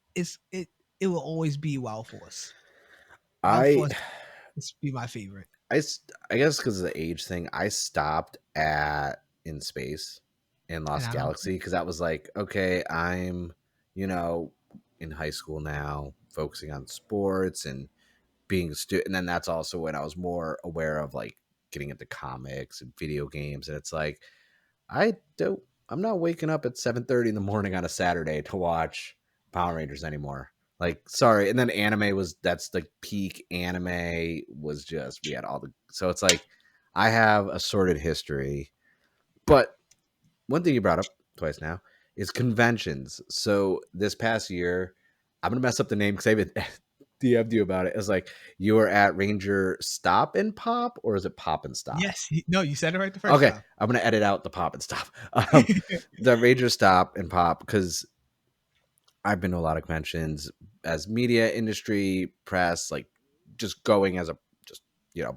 it will always be Wild Force. Wild I Force is be my favorite. I guess because of the age thing, I stopped at In Space in And Lost I don't. Galaxy because that was like, okay, I'm, you know, in high school now, focusing on sports and being a student. And then that's also when I was more aware of like getting into comics and video games. And it's like, I don't, I'm not waking up at 7:30 in the morning on a Saturday to watch Power Rangers anymore. Like, sorry. And then anime was, that's the peak anime was just, we had all the, so it's like, I have a sordid history. But one thing you brought up twice now is conventions. So this past year, I'm going to mess up the name because I even DM'd you about it. It's like, you were at Ranger Stop and Pop, or is it Pop and Stop? Yes, no, you said it right the first Okay, time. I'm gonna edit out the pop and stop. The Ranger Stop and Pop because I've been to a lot of conventions as media industry press, like just going as a just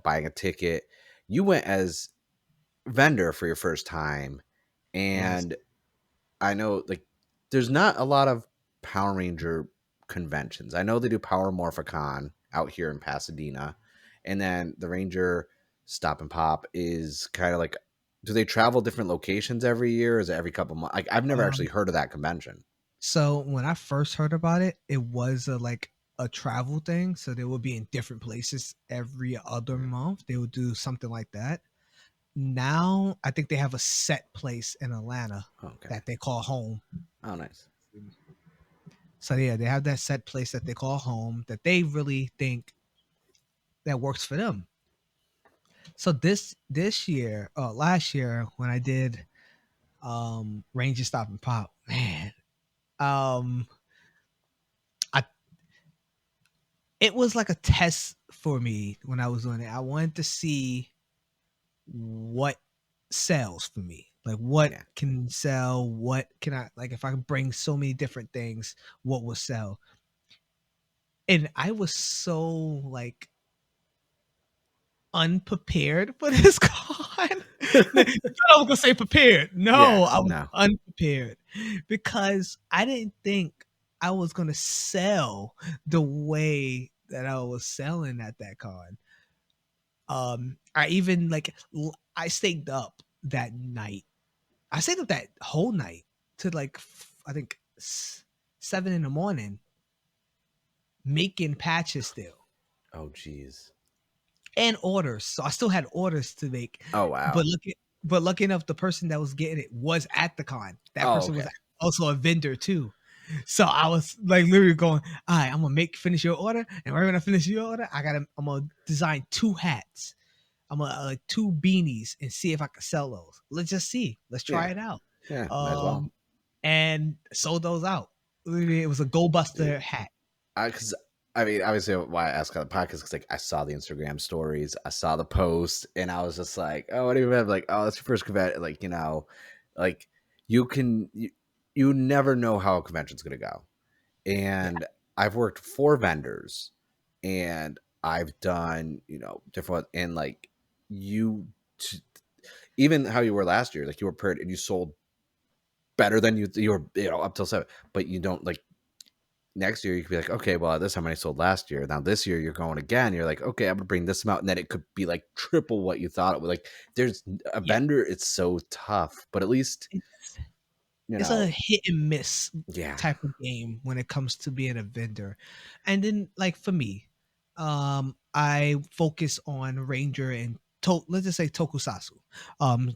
buying a ticket. You went as vendor for your first time, Yes. and I know like there's not a lot of Power Ranger conventions. I know they do Power Morphicon out here in Pasadena, and then the Ranger Stop and Pop is kind of like. Do they travel different locations every year? Or is it every couple months? Like I've never Um, actually heard of that convention. so when I first heard about it, it was like a travel thing. So they would be in different places every other month. They would do something like that. Now I think they have a set place in Atlanta Okay. that they call home. Oh, nice. So yeah, they have that set place that they call home that they really think that works for them. So this year, last year when I did Ranger Stop and Pop, man, um, I it was like a test for me when I was doing it. I wanted to see what sells for me. Like what Yeah. can sell, what can I like if I can bring so many different things, what will sell. And I was so like unprepared for this con. No, you thought I was gonna say prepared. Yeah. No, I was No. unprepared because I didn't think I was gonna sell the way that I was selling at that con. I even I stayed up that night. I stayed up that whole night to like I think 7 in the morning making patches still Oh, geez. and orders. So I still had orders to make, Oh, but wow. lucky enough, the person that was getting it was at the con. That Oh, person was okay. also a vendor too. So I was like literally going, all right, I'm gonna finish your order, and right when I finish your order, I'm gonna design 2 hats. I'm gonna like 2 beanies and see if I can sell those. Let's just see. Let's try Yeah. it out. Yeah. Might as well. Um, and sold those out. Literally, it was a Go Dude, Buster hat. because I mean, obviously, why I asked on the podcast because like I saw the Instagram stories, I saw the post, and I was just like, oh, what do you have? Like, oh, that's your first convention. Like, like you can you never know how a convention's gonna go. Yeah, And I've worked for vendors, and I've done different and like you. Even how you were last year, like you were prepared and you sold better than you were up till 7, but you don't like next year you could be like, okay, well, this time I sold last year. Now this year you're going again. You're like, okay, I'm gonna bring this amount, and then it could be like triple what you thought it would. Like, there's a yeah. vendor. It's so tough, but at least It's you it's a know, hit and miss yeah, type of game when it comes to being a vendor. And then like for me, I focus on Ranger and let's just say tokusatsu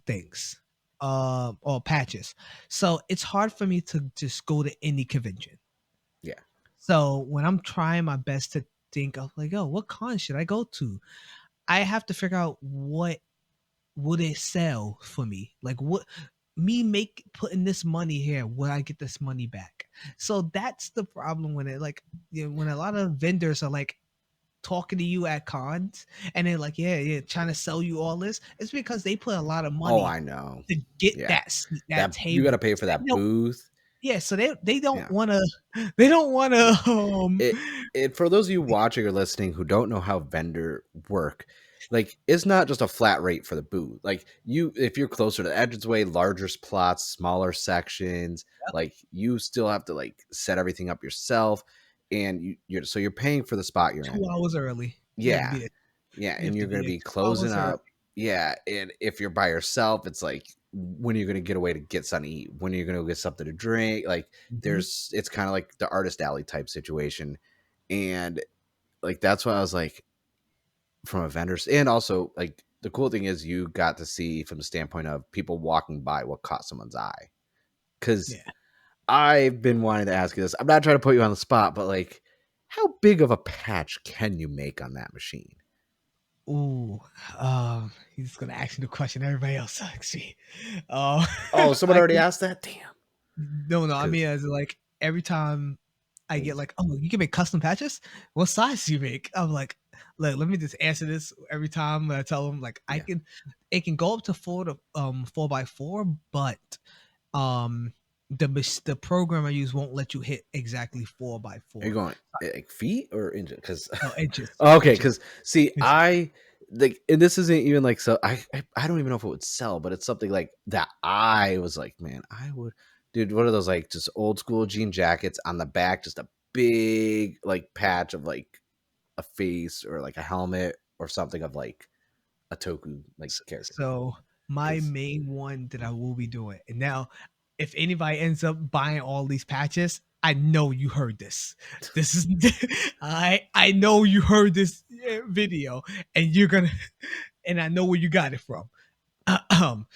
things. Or patches. So it's hard for me to just go to any convention. yeah, So when I'm trying my best to think of like, oh, what con should I go to? I have to figure out what would it sell for me? Like what me make putting this money here, will I get this money back? So that's the problem when it like when a lot of vendors are like talking to you at cons and they're like, yeah, trying to sell you all this. It's because they put a lot of oh, money I know, to get yeah, that seat, that that you got to table. pay for So they that don't, booth. yeah, so they don't Yeah, want to they don't want yeah. to It for those of you watching or listening who don't know how vendor work, like it's not just a flat rate for the booth. Like you, if you're closer to the entranceway, larger plots, smaller sections, like you still have to like set everything up yourself. and you're paying for the spot you're in. 2 hours early. You have to Yeah, be there. yeah, You and have to you're be gonna there be 2 hours closing early. up. Yeah, and if you're by yourself, it's like when are you gonna get away to get something to eat? When are you gonna go get something to drink? Like Mhm. it's kind of like the artist alley type situation, and like that's why I was like from a vendor's, and also like the cool thing is you got to see from the standpoint of people walking by what caught someone's eye. Because Yeah. I've been wanting to ask you this. I'm not trying to put you on the spot, but like, how big of a patch can you make on that machine? Ooh, he's gonna ask me the question everybody else asks me. Oh, someone I already can asked that. Damn. no. I mean, Because as like every time I get like, oh, you can make custom patches. What size do you make? I'm like, look, let me just answer this every time when I tell them like I yeah, can. It can go up to 4x4, but um the program I use won't let you hit exactly four by are you four. going like feet or inches? Because No, inches, okay, inches, because see, inches. I like, and this isn't even like so. I don't even know if it would sell, but it's something like that. I was like, man, I would, dude. What are those like just old school jean jackets on the back? Just a big like patch of like a face or like a helmet or something of like a toku like character. So my Because main one that I will be doing, and now if anybody ends up buying all these patches, I know you heard this. This is I know you heard this video, and you're gonna, and I know where you got it from.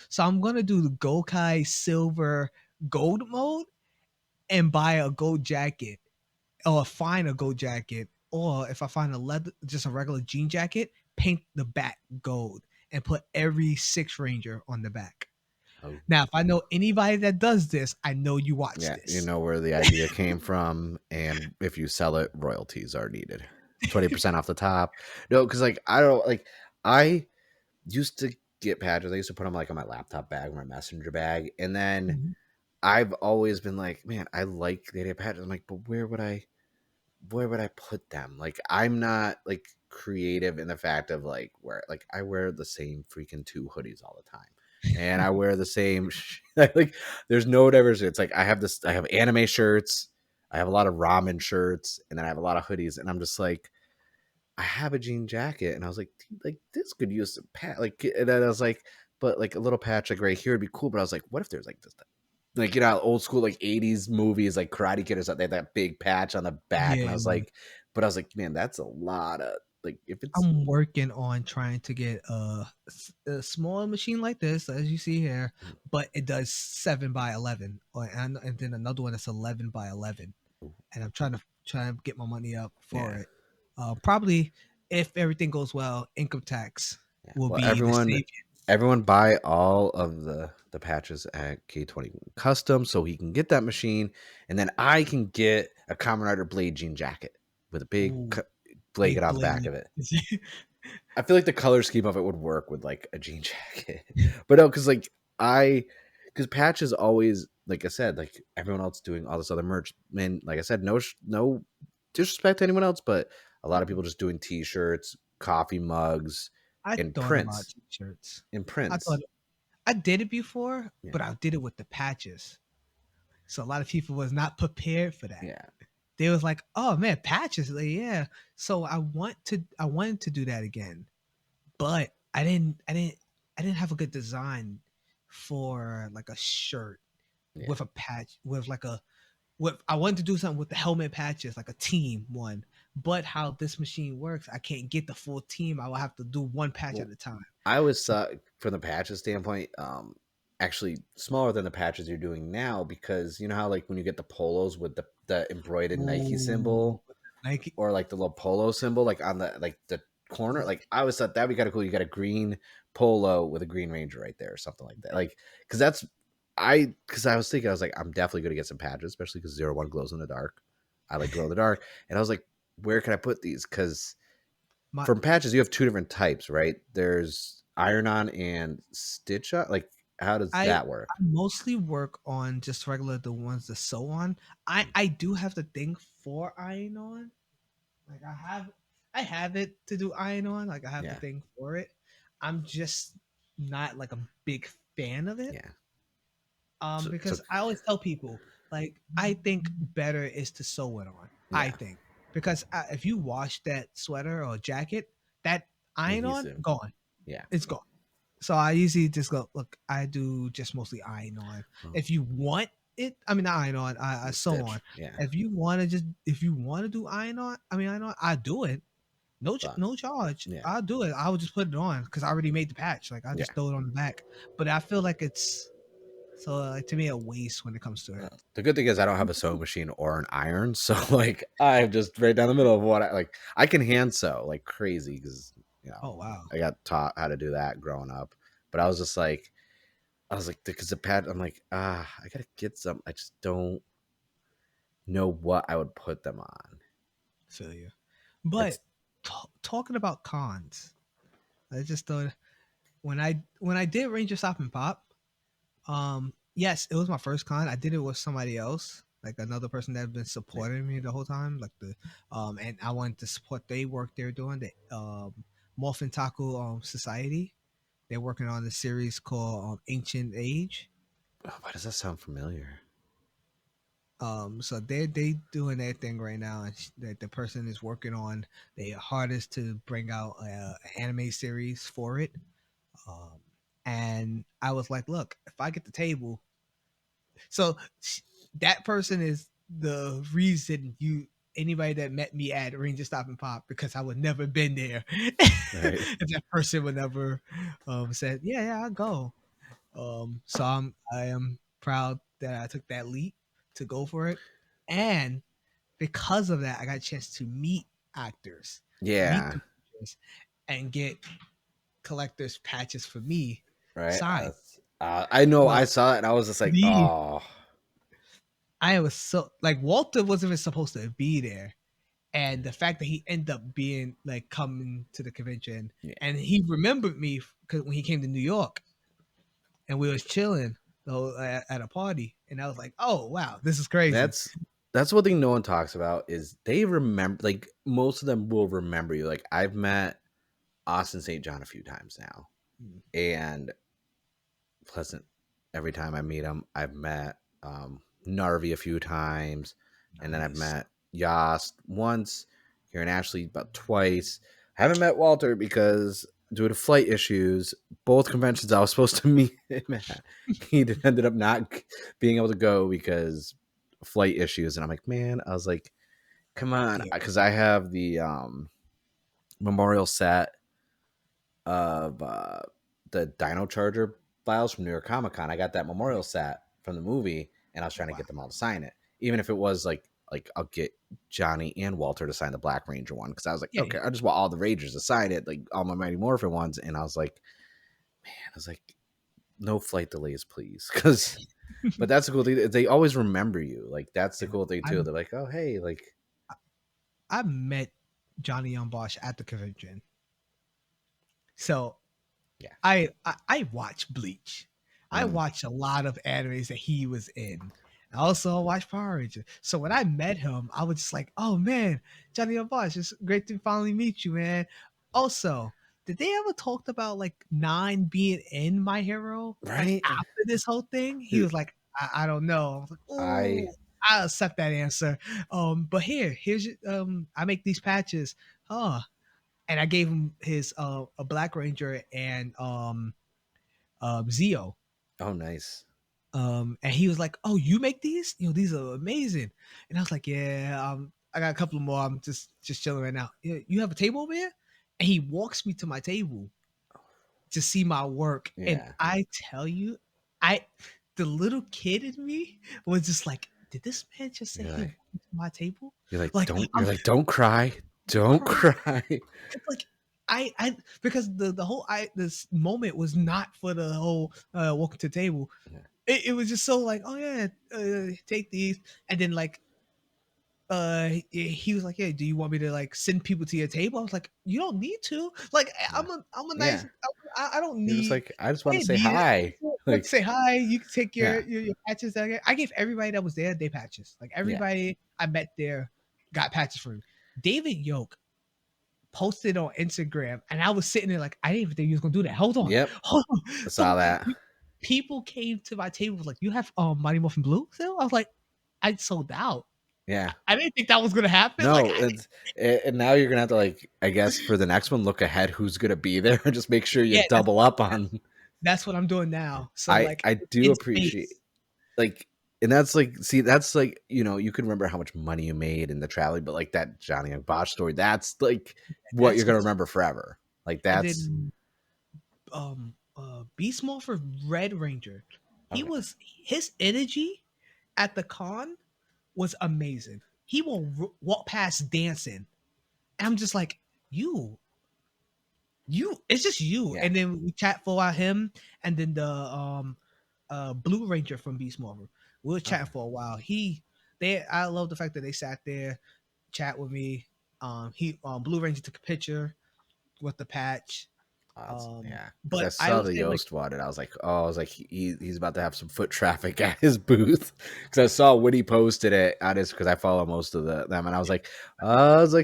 So I'm gonna do the Gokai Silver Gold mode and buy a gold jacket, or find a gold jacket, or if I find a leather, just a regular jean jacket, paint the back gold and put every six ranger on the back. oh Now, if I know anybody that does this, I know you watch yeah, you this. know where the idea came from, and if you sell it, royalties are needed. 20% off the top. No, because like I don't like I used to get patches. I used to put them like on my laptop bag or my messenger bag, and then Mhm. I've always been like, man, I like the idea of patches. I'm like, but where would I put them? Like, I'm not like creative in the fact of like where like I wear the same freaking two hoodies all the time. And I wear the same like there's no diversity. It's like I have anime shirts, I have a lot of ramen shirts, and then I have a lot of hoodies, and I'm just like, I have a jean jacket, and I was like, like this could use some pat like, and then I was like, but like a little patch like right here would be cool. But I was like, what if there's like this like old school like 80s movies like Karate Kid or something, they had that big patch on the back, and I Yeah, was like, but I was like, man, that's a lot of like if it's I'm working on trying to get a small machine like this, as you see here, but it does 7 by 11, and then another one that's 11 by 11, and I'm trying to get my money up for yeah, it. Probably if everything goes well, income tax yeah. will Well, be the savior. everyone buy all of the patches at K20 Custom so he can get that machine, and then I can get a Kamen Rider Blade jean jacket with a big Ooh, blanket big on the back blade. of it. I feel like the color scheme of it would work with like a jean jacket, but no, because like I, because patches always, like I said, like everyone else doing all this other merch. Man, like I said, no disrespect to anyone else, but a lot of people just doing t-shirts, coffee mugs, I and thought about prints. t-shirts. And I thought prints. I did it before, Yeah, but I did it with the patches. So a lot of people was not prepared for that. yeah, They was like, "Oh man, patches!" Like, yeah. So I wanted to do that again, but I didn't have a good design for like a shirt yeah. with a patch with like a with. I wanted to do something with the helmet patches, like a team one. But how this machine works, I can't get the full team. I will have to do one patch Well, at a time. I was So, from the patches standpoint, actually smaller than the patches you're doing now because you know how like when you get the polos with the embroidered Nike ooh, symbol Nike. or like the little polo symbol like on the corner, like I always thought that'd be kind of cool. You got a green polo with a green ranger right there or something like that, like because that's because I was thinking, I was like, I'm definitely gonna get some patches, especially because 01 glows in the dark. I like glow in the dark, and I was like, where can I put these? Because My from patches you have two different types, right? There's iron on and stitch on. Like how does that I work? mostly work on just regular the ones that sew on. I do have the thing for iron on. Like I have it to do iron on. Like I have the Yeah, thing for it. I'm just not like a big fan of it. yeah. So Because I always tell people like I think better is to sew it on. I yeah, think. because if you wash that sweater or jacket, that iron on Adhesive. gone, Yeah. it's gone. So I usually just go, look, I do just mostly iron on. Oh, If you want it, I mean not iron on, I the sew on. stitch. Yeah. If you want to do iron on, I mean iron on, I do it. But No charge. yeah. I'll do it. I would just put it on because I already made the patch. Like I Yeah. just throw it on the back. But I feel like it's so like to me a waste when it comes to it. The good thing is I don't have a sewing machine or an iron, so like I'm just right down the middle of what I like. I can hand sew like crazy because you know Oh wow. I got taught how to do that growing up. But I was like because the pad. I'm like I gotta get some. I just don't know what I would put them on. Feel you. But It's talking about cons, I just thought when I did Ranger Stop and Pop, yes, it was my first con. I did it with somebody else, like another person that had been yeah. supporting me the whole time, like the and I wanted to support they work they're doing the Morphin Taco Society. They're working on a series called Ancient Age. Oh, why does that sound familiar? So they doing their thing right now, and the person is working on the hardest to bring out an anime series for it. Um, and I was like, look, if I get the table, so that person is the reason you anybody that met me at Ranger Stop and Pop because I would never been there. Right. If that person would never said, yeah, I'll go. So I am proud that I took that leap to go for it, and because of that, I got a chance to meet actors, meet Yeah. the actors, and get collectors patches for me Right. signed. I know. I Well, saw it and I was just like, me, oh, I was so like Walter wasn't even supposed to be there, and the fact that he ended up being like coming to the convention, yeah. and he remembered me because when he came to New York, and we was chilling though at a party, and I was like, oh wow, this is crazy. That's that's one thing no one talks about is they remember like most of them will remember you. Like I've met Austin St. John a few times now. Mm, And Pleasant every time I meet him. I've met Narvi a few times, and then I've nice. met Yost once, Karen Ashley about twice. I haven't met Walter because due to flight issues, both conventions I was supposed to meet him at, he ended up not being able to go because flight issues. And I'm like, man, I was like, come on, Yeah, because I have the memorial set of the Dino Charger files from New York Comic Con. I got that yeah. memorial set from the movie, and I was trying to Wow. get them all to sign it, even if it was like I'll get Johnny and Walter to sign the Black Ranger one because I was like, Yeah, okay, I just want all the Rangers to sign it, like all my Mighty Morphin ones, and I was like, man, I was like, no flight delays, please, because. But that's the cool thing. They always remember you. Like that's the yeah. cool thing I too. They're like, oh hey, like I met Johnny Young Bosch at the convention, so yeah, I watch Bleach. I mm, watch a lot of animes that he was in. I also watch Power Rangers. So when I met him, I was just like, "Oh man, Johnny Bosch, it's great to finally meet you, man." Also, did they ever talked about like Nine being in My Hero? Like right. after this whole thing, he was like, I don't know." I was like, I "Oh, I'll accept that answer." But here's I make these patches. Huh, and I gave him his a Black Ranger and Zeo. oh nice. And he was like, "Oh, you make these? You know, these are amazing." And I was like, "Yeah, I got a couple more. I'm just chilling right now. Yeah, you have a table over here?" And he walks me to my table to see my work, and Yeah, I tell you, I the little kid in me was just like, "Did this man just say you're he like. walked to my table?" You're like, Like don't. I'm You're like, don't cry, don't crying. cry. It's like I because the whole this moment was not for the whole welcome to the table. Yeah. It was just so like, oh yeah, take these, and then like he was like, yeah, do you want me to like send people to your table? I was like, you don't need to. Like Yeah. I'm a nice Yeah. I don't You're just need. like, I just I want to didn't say need it. hi. Like Like, say hi. You can take yeah, your patches. I gave everybody that was there their patches. Like yeah, everybody I met there got patches for me. David Yoke posted on Instagram, and I was sitting there like, I didn't even think you was gonna do that. Hold on, yep. hold on. I saw So that. people came to my table was like, you have Mighty Morphin Blue still? I was like, I sold out. Yeah. I didn't think that was gonna happen. Like, No, it's and now you're gonna have to like, I guess for the next one, look ahead who's gonna be there and just make sure you yeah, double up on. that's what I'm doing now. So like I do in appreciate space, like, and that's like, see, that's like, you can remember how much money you made in the traveling, but like that Johnny and Bosch story, that's like what you're that's gonna what's remember forever. Like and that's then Beast Morpher Red Ranger. He okay. was his energy at the con was amazing. He will walk past dancing. And I'm just like, it's just you. Yeah. And then we chat for a while, him and then the Blue Ranger from Beast Morpher. We were chatting Okay. for a while. I love the fact that they sat there, chat with me. Blue Ranger took a picture with the patch. Yeah, because I But I saw would the say like Yoast one and I was like, oh, I was like, he's about to have some foot traffic at his booth because I saw when he posted it on his, because I follow most of them, and I was like,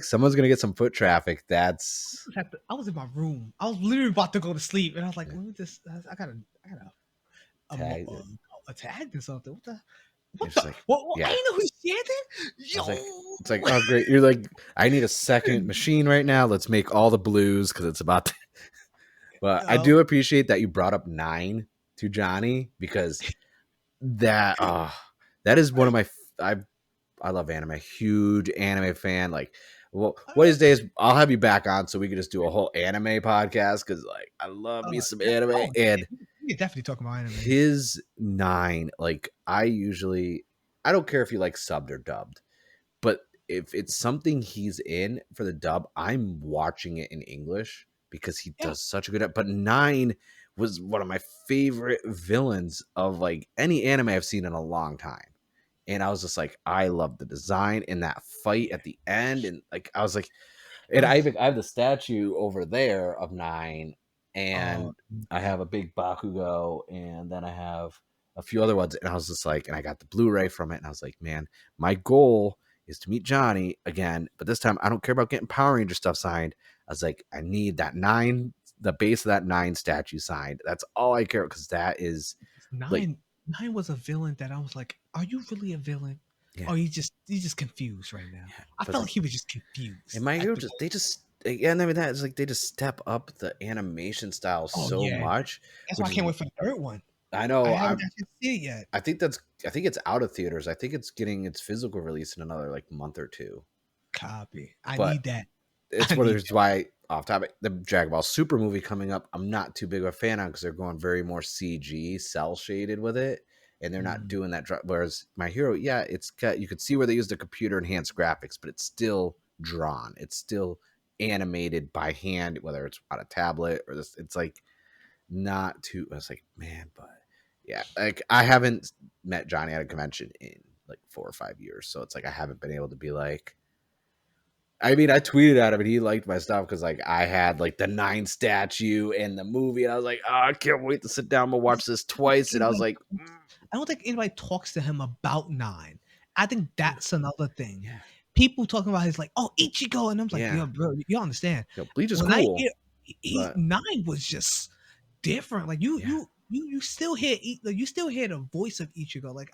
someone's gonna get some foot traffic. That's I was in my room. I was literally about to go to sleep, and I was like, yeah, "Let me just. I got tagged it. a tag or something. What the? What It's the? just like, What? I yeah. didn't know he shared I was like, it's like, it. oh great. You're like, I need a second machine right now. Let's make all the blues because it's about to. But I Yo, do appreciate that you brought up 9 to Johnny because that that is one of my I love anime. Huge anime fan. Like, well, one of these days I'll have you back on so we can just do a whole anime podcast because like I love me some anime. oh, And we could definitely talk about anime. his 9, like I don't care if you like subbed or dubbed, but if it's something he's in for the dub, I'm watching it in English because he Yeah, does such a good. But 9 was one of my favorite villains of like any anime I've seen in a long time. And I was just like, I love the design and that fight at the end, and like I was like, and oh, I have the statue over there of 9, oh, and I yeah. have a big Bakugo, and then I have a few other ones, and I was just like, and I got the Blu-ray from it, and I was like, man, my goal is to meet Johnny again, but this time I don't care about getting Power Ranger stuff signed. I was like, I need that 9, the base of that 9 statue signed. That's all I care because that is like, Nine was a villain that I was like, "Are you really a villain? yeah, Or you just confused right now?" yeah. I But felt like he was just and confused My at Hero the. just yeah, and I mean that is like they just step up the animation style Oh so yeah, much, that's why I which can't is wait for the third one. I I know haven't got to see it yet. I think it's out of theaters. I think it's getting its physical release in another like month or two. Copy. I But need that. it's I one of the need reasons why off topic the Dragon Ball Super movie coming up. I'm not too big of a fan on because they're going very more CG, cell shaded with it, and they're that. not doing that. Whereas My Hero, yeah, it's got you could see where they used the computer enhanced graphics, but it's still drawn. It's still animated by hand, whether it's on a tablet or this. It's like not too. I was like, man, but yeah, like I haven't met Johnny at a convention in like 4 or 5 years, so it's like I haven't been able to be like. I mean, I tweeted at him and he liked my stuff because like I had like the 9 statue and the movie, and I was like, oh, I can't wait to sit down and watch this I don't think twice. And I was anybody like, I don't think anybody talks to him about Nine. I think dude, that's another thing. yeah, People talking about his like, oh Ichigo, and I'm like, yeah, yo, bro, you don't understand. Bleach is When I cool, hear he but Nine was just different. Like yeah, you still hear like, you still hear the voice of Ichigo. Like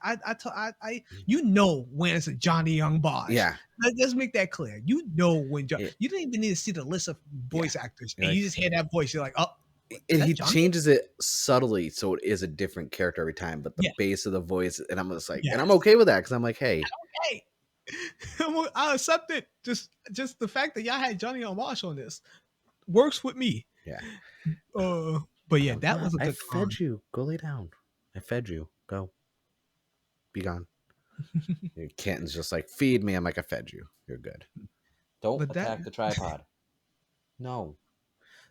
mm, you know when it's a Johnny Young Bosch. yeah, Let's make that clear. You know when it, you didn't even need to see the list of yeah. voice actors, You're and you like, just hear that voice. You're like, oh, is and that he Johnny? changes it subtly so it is a different character every time, but the Yeah, base of the voice, and I'm just like, and I'm yes. okay with that because I'm like, hey, Hey, I accept it. Just the fact that y'all had Johnny on Wash on this works with me. yeah, But but yeah, that was a I good con. fed you. Go lay down. I fed you. Go. Be gone. Your kitten's just like, feed me. I'm like, I fed you. You're good. Don't But that attack the tripod. No.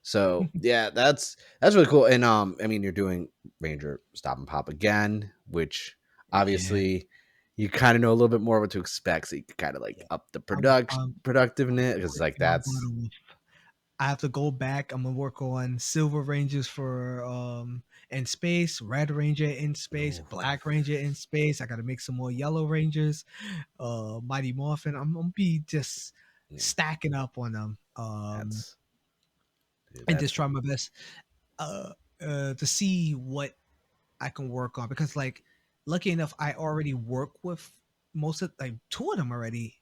So yeah, that's really cool. And I mean, you're doing Ranger Stop and Pop again, which yeah, obviously you kind of know a little bit more what to expect. So you can kind of like yeah. up the I'm productiveness because like working my that's butt off. I have to go back. I'm gonna work on Silver Rangers for in space, Red Ranger in space, oh Black Ranger in space. I gotta make some more Yellow Rangers, Mighty Morphin. I'm gonna be just yeah, stacking up on them. that's dude, And that's just try cool. my best uh to see what I can work on because like lucky enough I already work with most of like two of them already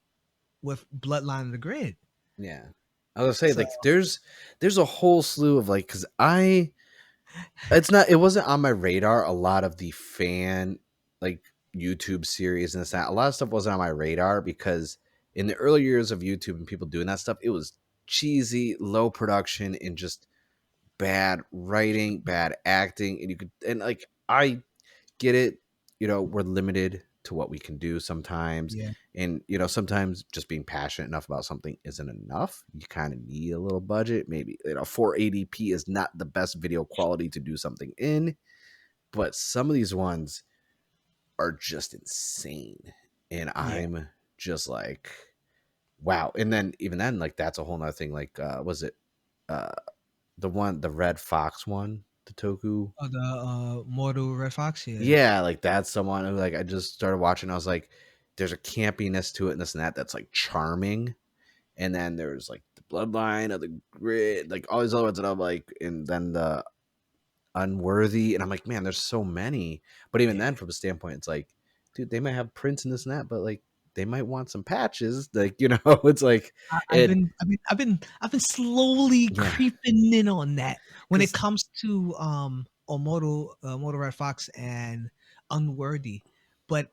with Bloodline of the Grid. Yeah, I was gonna say So like there's a whole slew of like because it wasn't on my radar. A lot of the fan like YouTube series and this that a lot of stuff wasn't on my radar because in the early years of YouTube and people doing that stuff, it was cheesy, low production, and just bad writing, bad acting, and you could and like I get it, we're limited to what we can do sometimes. yeah, And, sometimes just being passionate enough about something isn't enough. You kind of need a little budget. Maybe, 480p is not the best video quality to do something in, but some of these ones are just insane. And yeah. I'm just like, wow. And then, even then, like, that's a whole nother thing. Like, was it uh, the Red Fox one, the Toku? Oh, the Mortal Red Fox. Yeah, Yeah, like that's someone who like I just started watching. I was like, there's a campiness to it and this and that that's like charming. And then there's like the bloodline of the grid, like all these other ones that I'm like, and then the unworthy. And I'm like, man, there's so many. But even yeah. then, from a standpoint, it's like, dude, they might have prints and this and that, but like they might want some patches. Like, it's like I've it, been, I've been slowly yeah. creeping in on that when it Cause comes to Mortal Red Fox and Unworthy, but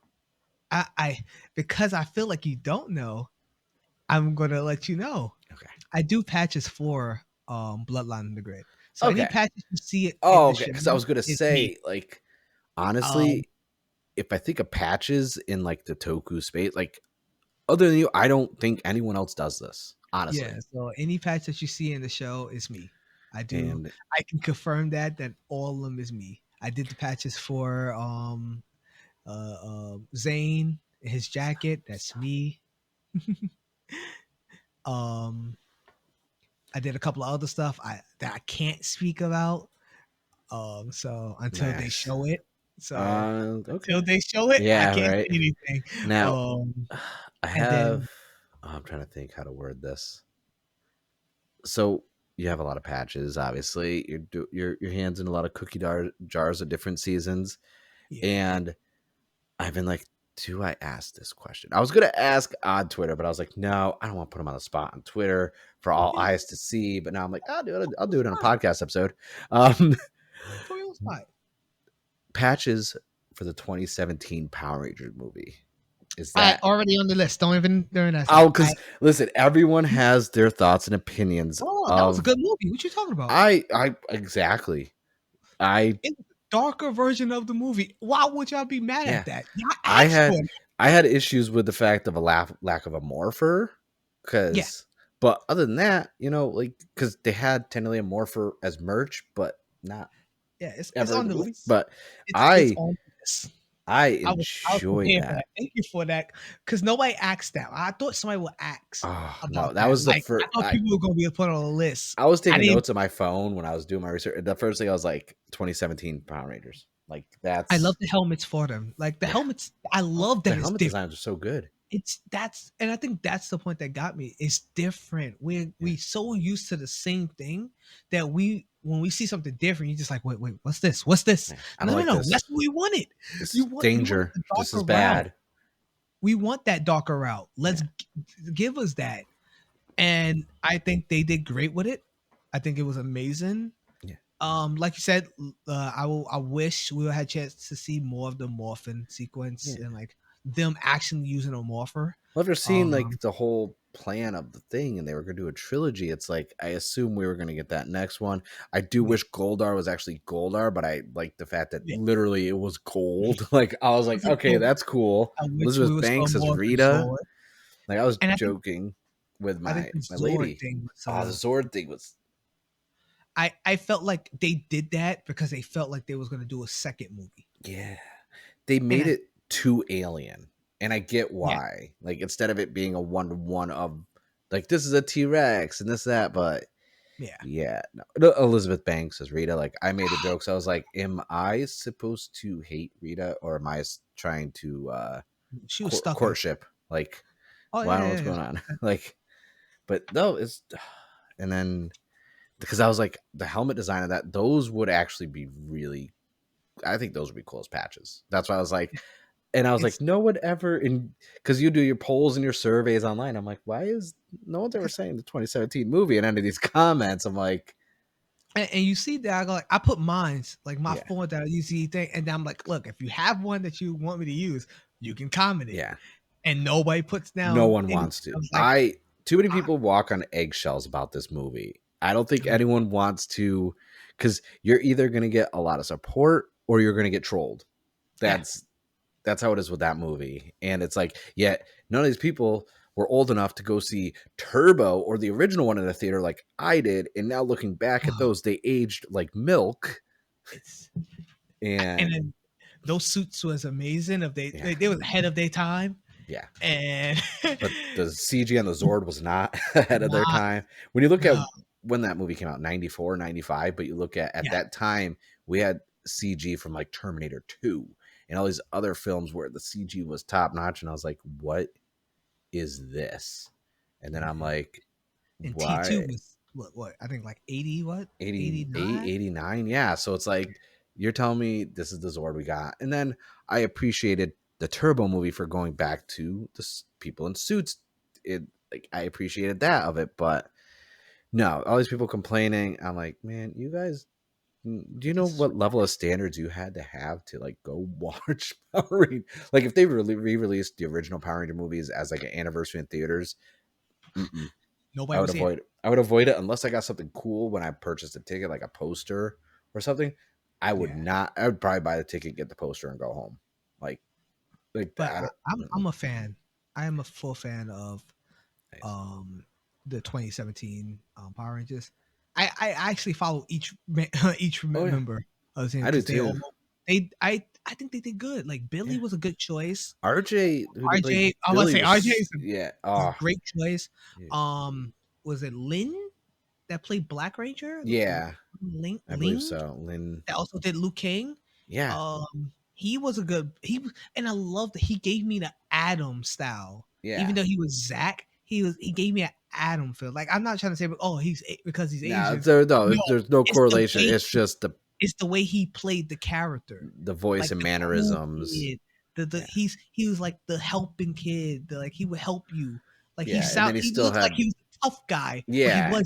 I because I feel like you don't know, I'm gonna let you know. okay. I do patches for Bloodline in the Grid. So any Okay. patches you see it in Oh, the okay. show, Cause I was gonna it's me. say, like, Um, honestly, if I think of patches in like the Toku space, like other than you, I don't think anyone else does this, yeah. honestly. So any patch that you see in the show is me. I do. And I can confirm that all of them is me. I did the patches for Zane, his jacket. That's stop. me. um, I did a couple of other stuff that I can't speak about. So until they Nice. show it. So until Okay. they show it, I Yeah, can't right. say anything. Now, Um, I and have. then Oh, I'm trying to think how to word this. So you have a lot of patches. Obviously, your hands in a lot of jars of different seasons, yeah, and I've been like, do I ask this question? I was gonna ask on Twitter, but I was like, no, I don't want to put him on the spot on Twitter for all yeah, eyes to see. But now I'm like, I'll it's do it on a fine. podcast episode. Um, For real, it's fine. Patches for the 2017 Power Rangers movie. Is I that already on the list. Don't even during that oh? stuff. I Because listen, everyone has their thoughts and opinions oh, that was a of good movie. What you talking about? I exactly. I It's a darker version of the movie. Why would y'all be mad Yeah, at that? Y'all I asked for had it. I had issues with the fact of a lack of a morpher, Yeah, because but other than that, like because they had technically a morpher as merch, but not yeah, it's ever in on the the movie. list. But It's I on the list. I I was enjoyed prepared for that. that. Thank you for that. Because nobody asked that. I thought somebody would ask Oh about no, that that. was the Like I first. thought people were gonna be put on a list. I was I taking didn't notes on my phone when I was doing my research. The first thing I was like 2017 Power Rangers. Like I love that's the helmets for them. Like the yeah. helmets, I Oh, love the that it's helmet different. designs are so good. It's that's and I think that's the point that got me. It's different. Yeah, We so used to the same thing that we when we see something different, you're just like, wait, what's this? What's this? yeah. I don't No, no, like no. this. That's what we wanted. This is You want danger. the This is darker route. bad. We want that darker route. Yeah, Give us that. And I think they did great with it. I think it was amazing. yeah, Like you said, I wish we had a chance to see more of the morphin sequence yeah. and like them actually using a morpher. Well, after seeing Um, like the whole plan of the thing and they were going to do a trilogy, it's like I assume we were going to get that next one. I do yeah, wish Goldar was actually Goldar, but I like the fact that yeah. literally it was gold. Like I was It like, was a okay, goal. that's cool. I wish we Elizabeth was saw Banks as more of the Rita. Zord, Like I was and joking with I think my the my Zord lady. thing was. Oh, the Zord thing was I felt like they did that because they felt like they was gonna do a second movie, yeah. They and made I it too alien, and I get yeah why. Like instead of it being a 1-to-1 of like this is a T Rex and this that, but yeah. yeah, no, Elizabeth Banks as Rita. Like I made the jokes. I was like, am I supposed to hate Rita or am I trying to She was stuck in. courtship? Like, Oh well, I yeah, don't know yeah, what's yeah. going on. Like, but no, it's and then because I was like the helmet design of that, those would actually be really. I think those would be cool as patches. That's why I was like, And I was like, It's no one ever, in because you do your polls and your surveys online. I'm like, why is no one's ever because saying the 2017 movie? And under these comments, I'm like, and you see that I go like I put mines like my yeah, phone that I usually think, and then I'm like, look, if you have one that you want me to use, you can comment it, yeah, and nobody puts no down one any. wants to. I was like, I Too many I, people walk on eggshells about this movie. I don't think I mean, anyone wants to, because you're either going to get a lot of support or you're going to get trolled. yeah, That's that's how it is with that movie. And it's like, yet none of these people were old enough to go see Turbo or the original one in the theater like I did. And now looking back at oh, those, they aged like milk. it's and And then those suits was amazing. If yeah, they was ahead of their time, yeah. and But the CG on the Zord was not ahead of their not time. When you look at no, when that movie came out, 94, 95, but you look at yeah, that time, we had CG from like Terminator 2 and all these other films where the CG was top notch. And I was like, what is this? And then I'm man. like, And T2 why was what I think like 80 what 88, 89. 89? Yeah. So it's like, you're telling me this is the Zord we got. And then I appreciated the Turbo movie for going back to the people in suits. It like I appreciated that of it, but no, all these people complaining. I'm like, man, you guys, do you know This is what level of standards you had to have to like go watch Power Rangers? Like if they really re-released the original Power Ranger movies as like an anniversary in theaters, mm-mm. nobody was here. I would avoid it unless I got something cool when I purchased a ticket, like a poster or something. I would Yeah, not. I would probably buy the ticket, get the poster, and go home. Like, but I don't. I'm a fan. I am a full fan of Nice. um the 2017 Power Rangers. I actually follow each Oh yeah, member of the team I do because too. I think they did good. Like Billy Yeah, was a good choice. RJ who did like RJ, I want to Billy say RJ was yeah. is a Oh great choice. yeah, Was it Lin that played Black Ranger? yeah, I believe Ling so. Lynn. that also did Liu Kang. Yeah, He was a good and I love that he gave me the Adam style. Even yeah. though he was Zach, he gave me an Adam feel. Like I'm not trying to say, oh, because he's No, Asian. there no. No, There's no it's the correlation. way It's just it's the way he played the character, the voice like and the cool mannerisms. kid. The Yeah, he was like the helping kid. Like he would help you. Like yeah. And then he he still looked like had he was a tough guy, but yeah. he was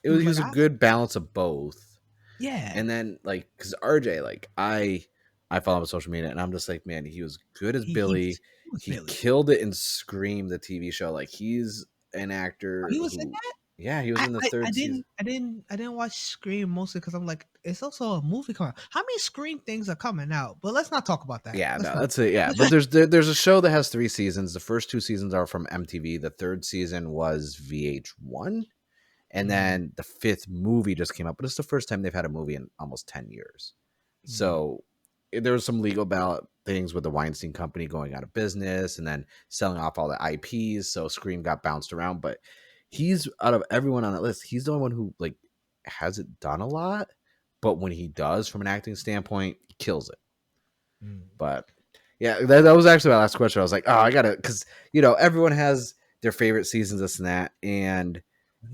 He like was a good balance of both. yeah. And then like because RJ, like I follow him on social media and I'm just like, man, he was good as Billy. He was He Billy. killed it in Scream, the TV show. Like he's an Oh, actor he was in who yeah, he was in the third season. I didn't watch Scream mostly because I'm like, it's also a movie coming out. How many Scream things are coming out? But let's not talk about that. Yeah, Let's no, not. that's it. Yeah, but there's a show that has 3 seasons. The first 2 seasons are from MTV. The third season was VH1, and Mm, then the fifth movie just came out. But it's the first time they've had a movie in almost 10 years. mm, So there was some legal ballot things with the Weinstein Company going out of business and then selling off all the IPs. So Scream got bounced around, but he's out of everyone on that list, he's the only one who like hasn't done a lot. But when he does, from an acting standpoint, he kills it. mm. But yeah, that was actually my last question. I was like, oh, I gotta, because everyone has their favorite seasons, this and that, and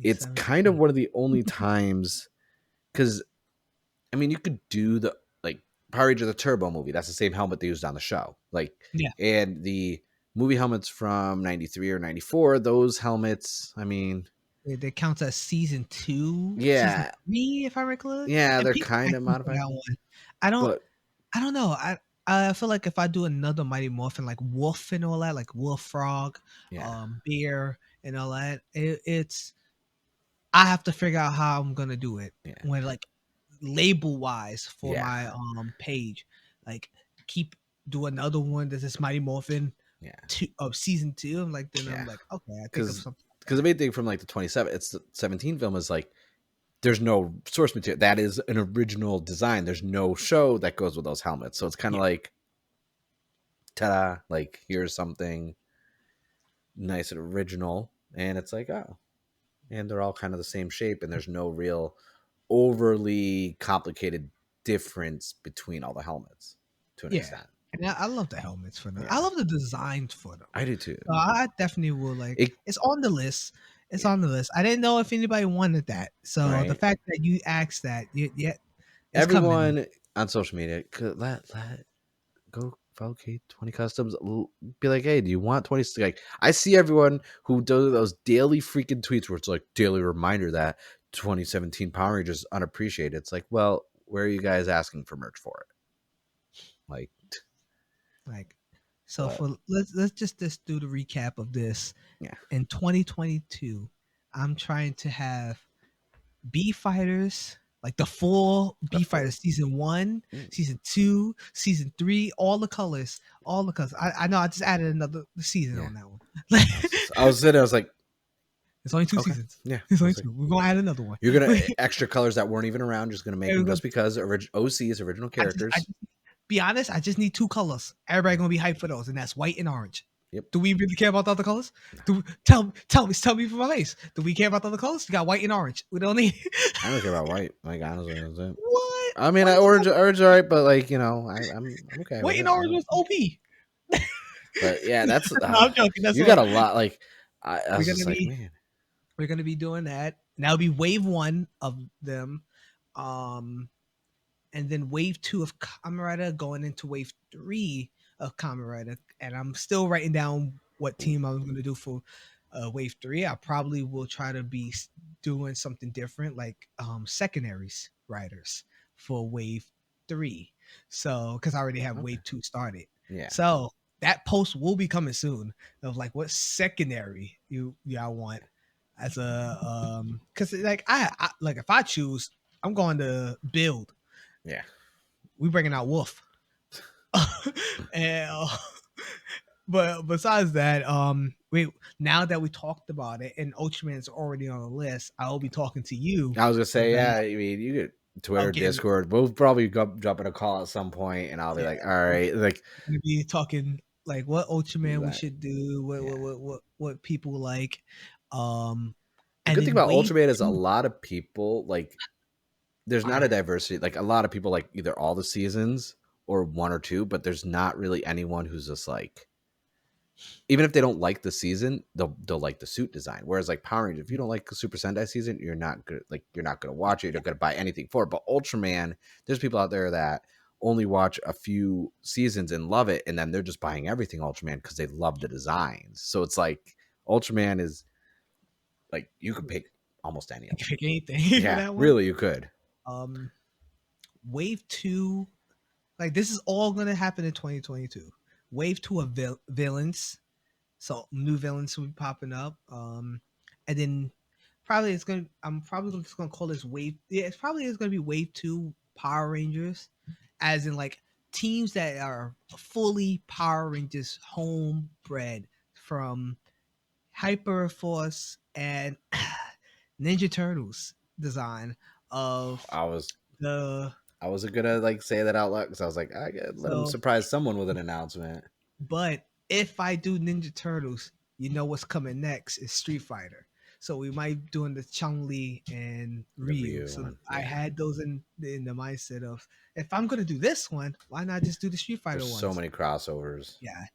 it's kind of 2017. one of the only times because I mean, you could do the like Power Rangers the Turbo movie. That's the same helmet they used on the show. Like, Yeah, and the movie helmets from '93 or '94. Those helmets. I mean, they count as season two, season yeah, three, if I recall. yeah, And they're people kind like of me for modified, that one. I don't, but I don't know. I feel like if I do another Mighty Morphin like Wolf and all that, like Wolf Frog, yeah, Bear and all that, it's I have to figure out how I'm gonna do it yeah, when like label wise for yeah, my page. Like keep do another one that's this Mighty Morphin yeah, two of season two. I'm like then I'm yeah. like, okay, I think of Because something like the that. main thing from like the 27, it's the 17 film is like there's no source material. That is an original design. There's no show that goes with those helmets. So it's kind of Yeah, like ta-da, like here's something nice and original, and it's like oh, and they're all kind of the same shape, and there's no real overly complicated difference between all the helmets to an yeah. extent. And I love the helmets for them. I Yeah, love the designs for them. I do too. So I definitely will like It it's on the list. It's yeah, on the list. I didn't know if anybody wanted that. So the right. fact that you asked that, yeah, it's coming. Everyone on social media could let go. follow K20 Customs. Be like, hey, do you want 20? Like, I see everyone who does those daily freaking tweets where it's like daily reminder that 2017 Power Rangers unappreciated. It's like, well, where are you guys asking for merch for it? Like, Like, so but for let's just do the recap of this. yeah, In 2022, I'm trying to have B Fighters, like the full the B full. Fighters season 1, Mm, season 2, season 3, all the colors, all the colors. I know I just added another season yeah. on that one. I was sitting. I was like, It's only 2 okay, seasons. yeah. It's I only was like, 2. We're gonna add another one. you're gonna extra colors that weren't even around. Just gonna make them We're just because OC's original I characters. just be honest. I just need 2 colors. Everybody gonna be hyped for those, and that's white and orange. Yep. Do we really care about the other colors? No, Do tell me from my face. Do we care about the other colors? You got white and orange. We don't need I don't care about white. Like honestly, that's it. what? I mean, What is orange, all right, but like I'm okay with white and it. orange was OP. But yeah, that's No, I'm joking. That's you what got a lot. Like I we're was gonna just like, be. man, We're gonna be doing that. And that'll be wave 1 of them. Um, and then wave 2 of Kamen Rider going into wave 3 of Kamen Rider. And I'm still writing down what team I was going to do for wave 3. I probably will try to be doing something different, like secondaries riders for wave 3. So, because I already have okay, wave 2 started. yeah, So that post will be coming soon of like what secondary y'all want as a because like I like if I choose, I'm going to build. yeah. We bringing out Wolf. and but besides that, wait. Now that we talked about it and Ultraman's already on the list, I will be talking to you I was gonna say, about yeah. I mean, you get Twitter, getting. Discord. We'll probably jump in a call at some point, and I'll be Yeah, like, all we're right, like, gonna be talking like what Ultraman we that, should do, yeah. what people like, um, The and good thing then about wave Ultraman is a two lot of people like. There's not a are diversity. Like a lot of people like either all the seasons or one or two, but there's not really anyone who's just like even if they don't like the season, they'll like the suit design. Whereas like Power Rangers, if you don't like the Super Sentai season, you're not gonna watch it. You're not gonna buy anything for it. But Ultraman, there's people out there that only watch a few seasons and love it, and then they're just buying everything Ultraman because they love the designs. So it's like Ultraman is like you could pick almost any you of can them. pick anything for Yeah, that one. really, you could. Um, wave 2, like this is all gonna happen in 2022. Wave 2 of villains, so new villains will be popping up. And then probably it's gonna. I'm probably just gonna call this wave. Yeah, it's probably is gonna be wave 2 Power Rangers, as in like teams that are fully Power Rangers homebred from Hyper Force and Ninja Turtles design of I was the I wasn't gonna like say that out loud because I was like, I gotta let them so surprise someone with an announcement. but if I do Ninja Turtles, you know what's coming next is Street Fighter. So we might be doing the Chun Li and The Ryu. Ryu So one, I yeah. had those in the mindset of if I'm gonna do this one, why not just do the Street There's Fighter so ones? many crossovers. Yeah.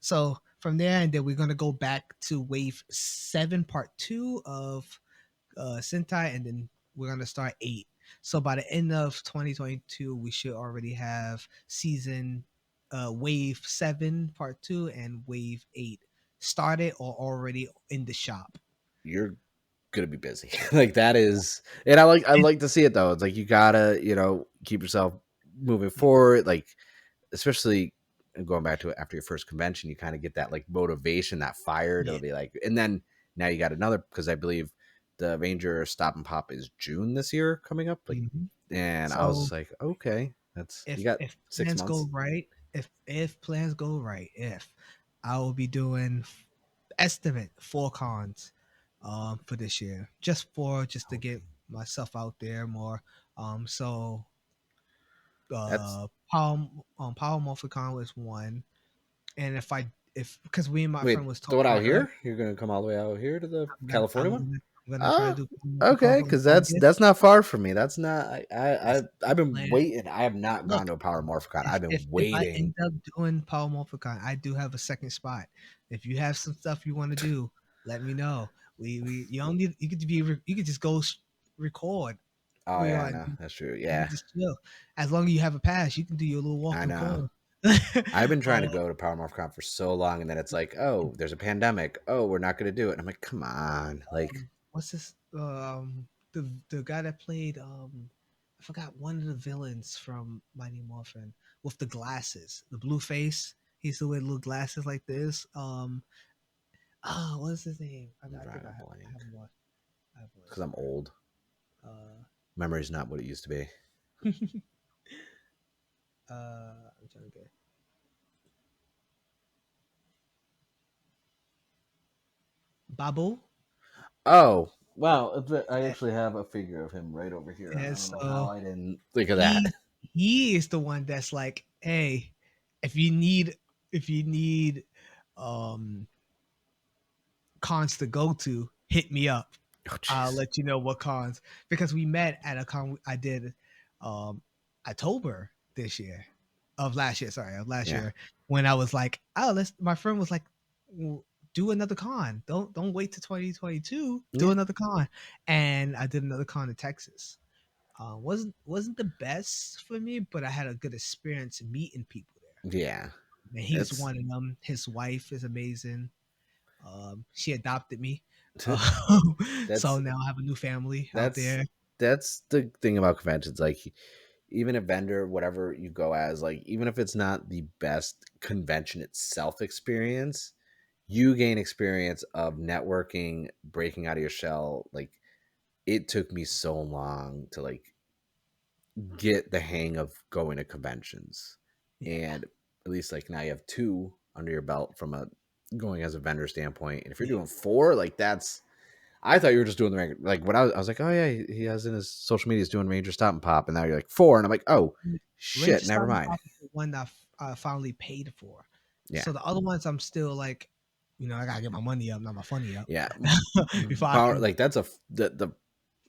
So from there, and then we're gonna go back to Wave 7, Part 2 of Sentai, and then we're gonna start 8. So by the end of 2022, we should already have season Wave 7, Part 2, and Wave 8 started or already in the shop. You're gonna be busy. Like that is, and I like to see it though. It's like you gotta keep yourself moving forward. Like especially going back to it after your first convention, you kind of get that like motivation, that fire to Yeah. be like, and then now you got another because I believe the Ranger Stop and Pop is June this year coming up. Like, Mhm. and I was So just like, okay, that's you got if six plans months. go right, if plans go right, if I will be doing estimate 4 cons for this year, just to get Okay, myself out there more. So that's Power Power Morphicon was one, and if because we and my wait. friend was The one talking out earlier, here, you're gonna come all the way out here to the California one. I'm gonna try to Oh, do Power Morphicon okay, for because August. that's not far from me. That's not. That's I've the been plan. waiting. I have not Look, gone to a Power Morphicon. I've been if I waiting. end up doing Power Morphicon, I do have a second spot. If you have some stuff you want to do, let me know. We you don't need you could you could just go record. Oh We yeah, are I know that's true. you Yeah, can just chill. As long as you have a pass, you can do your little walk I and know. call. I've been trying uh, to go to Power MorphCon for so long, and then it's like, oh, there's a pandemic. Oh, we're not going to do it. And I'm like, come on, like, what's this? The guy that played I forgot one of the villains from Mighty Morphin with the glasses, the blue face. He used to wear little glasses like this. What's his name? I'm I think drawing a I blank have one. I have one because I'm old. Uh, Memory's not what it used to be. I'm trying to get Babu. Oh, wow. I actually have a figure of him right over here. I And don't know how so I didn't think of that. he he is the one that's like, hey, if you need if you need um cons to go to, hit me up. Oh, I'll jeez. let you know what cons because we met at a con I did um October this year of last year, sorry, of last Yeah. year when I was like, oh, let's my friend was like, "Well, do another con. Don't wait to 2022. Do Yeah. another con. And I did another con in Texas. Wasn't the best for me, but I had a good experience meeting people there. Yeah. And he's It's one of them. His wife is amazing. She adopted me. So that's now I have a new family out that's there. that's the thing about conventions. Like, even a vendor, whatever you go as, like, even if it's not the best convention itself experience, you gain experience of networking, breaking out of your shell. Like, it took me so long to like get the hang of going to conventions, Yeah, and at least like now you have two under your belt from a going as a vendor standpoint. And if you're yeah. doing four, like that's, I thought you were just doing the like when I was like, oh yeah, he has in his social media is doing Ranger Stop and Pop, and now you're like four, and I'm like, oh Ranger shit, never Stop and mind. Pop is the one that I finally paid for. Yeah, So the other ones, I'm still like, I gotta get my money up, not my funny up, yeah. before I Power, can. like that's a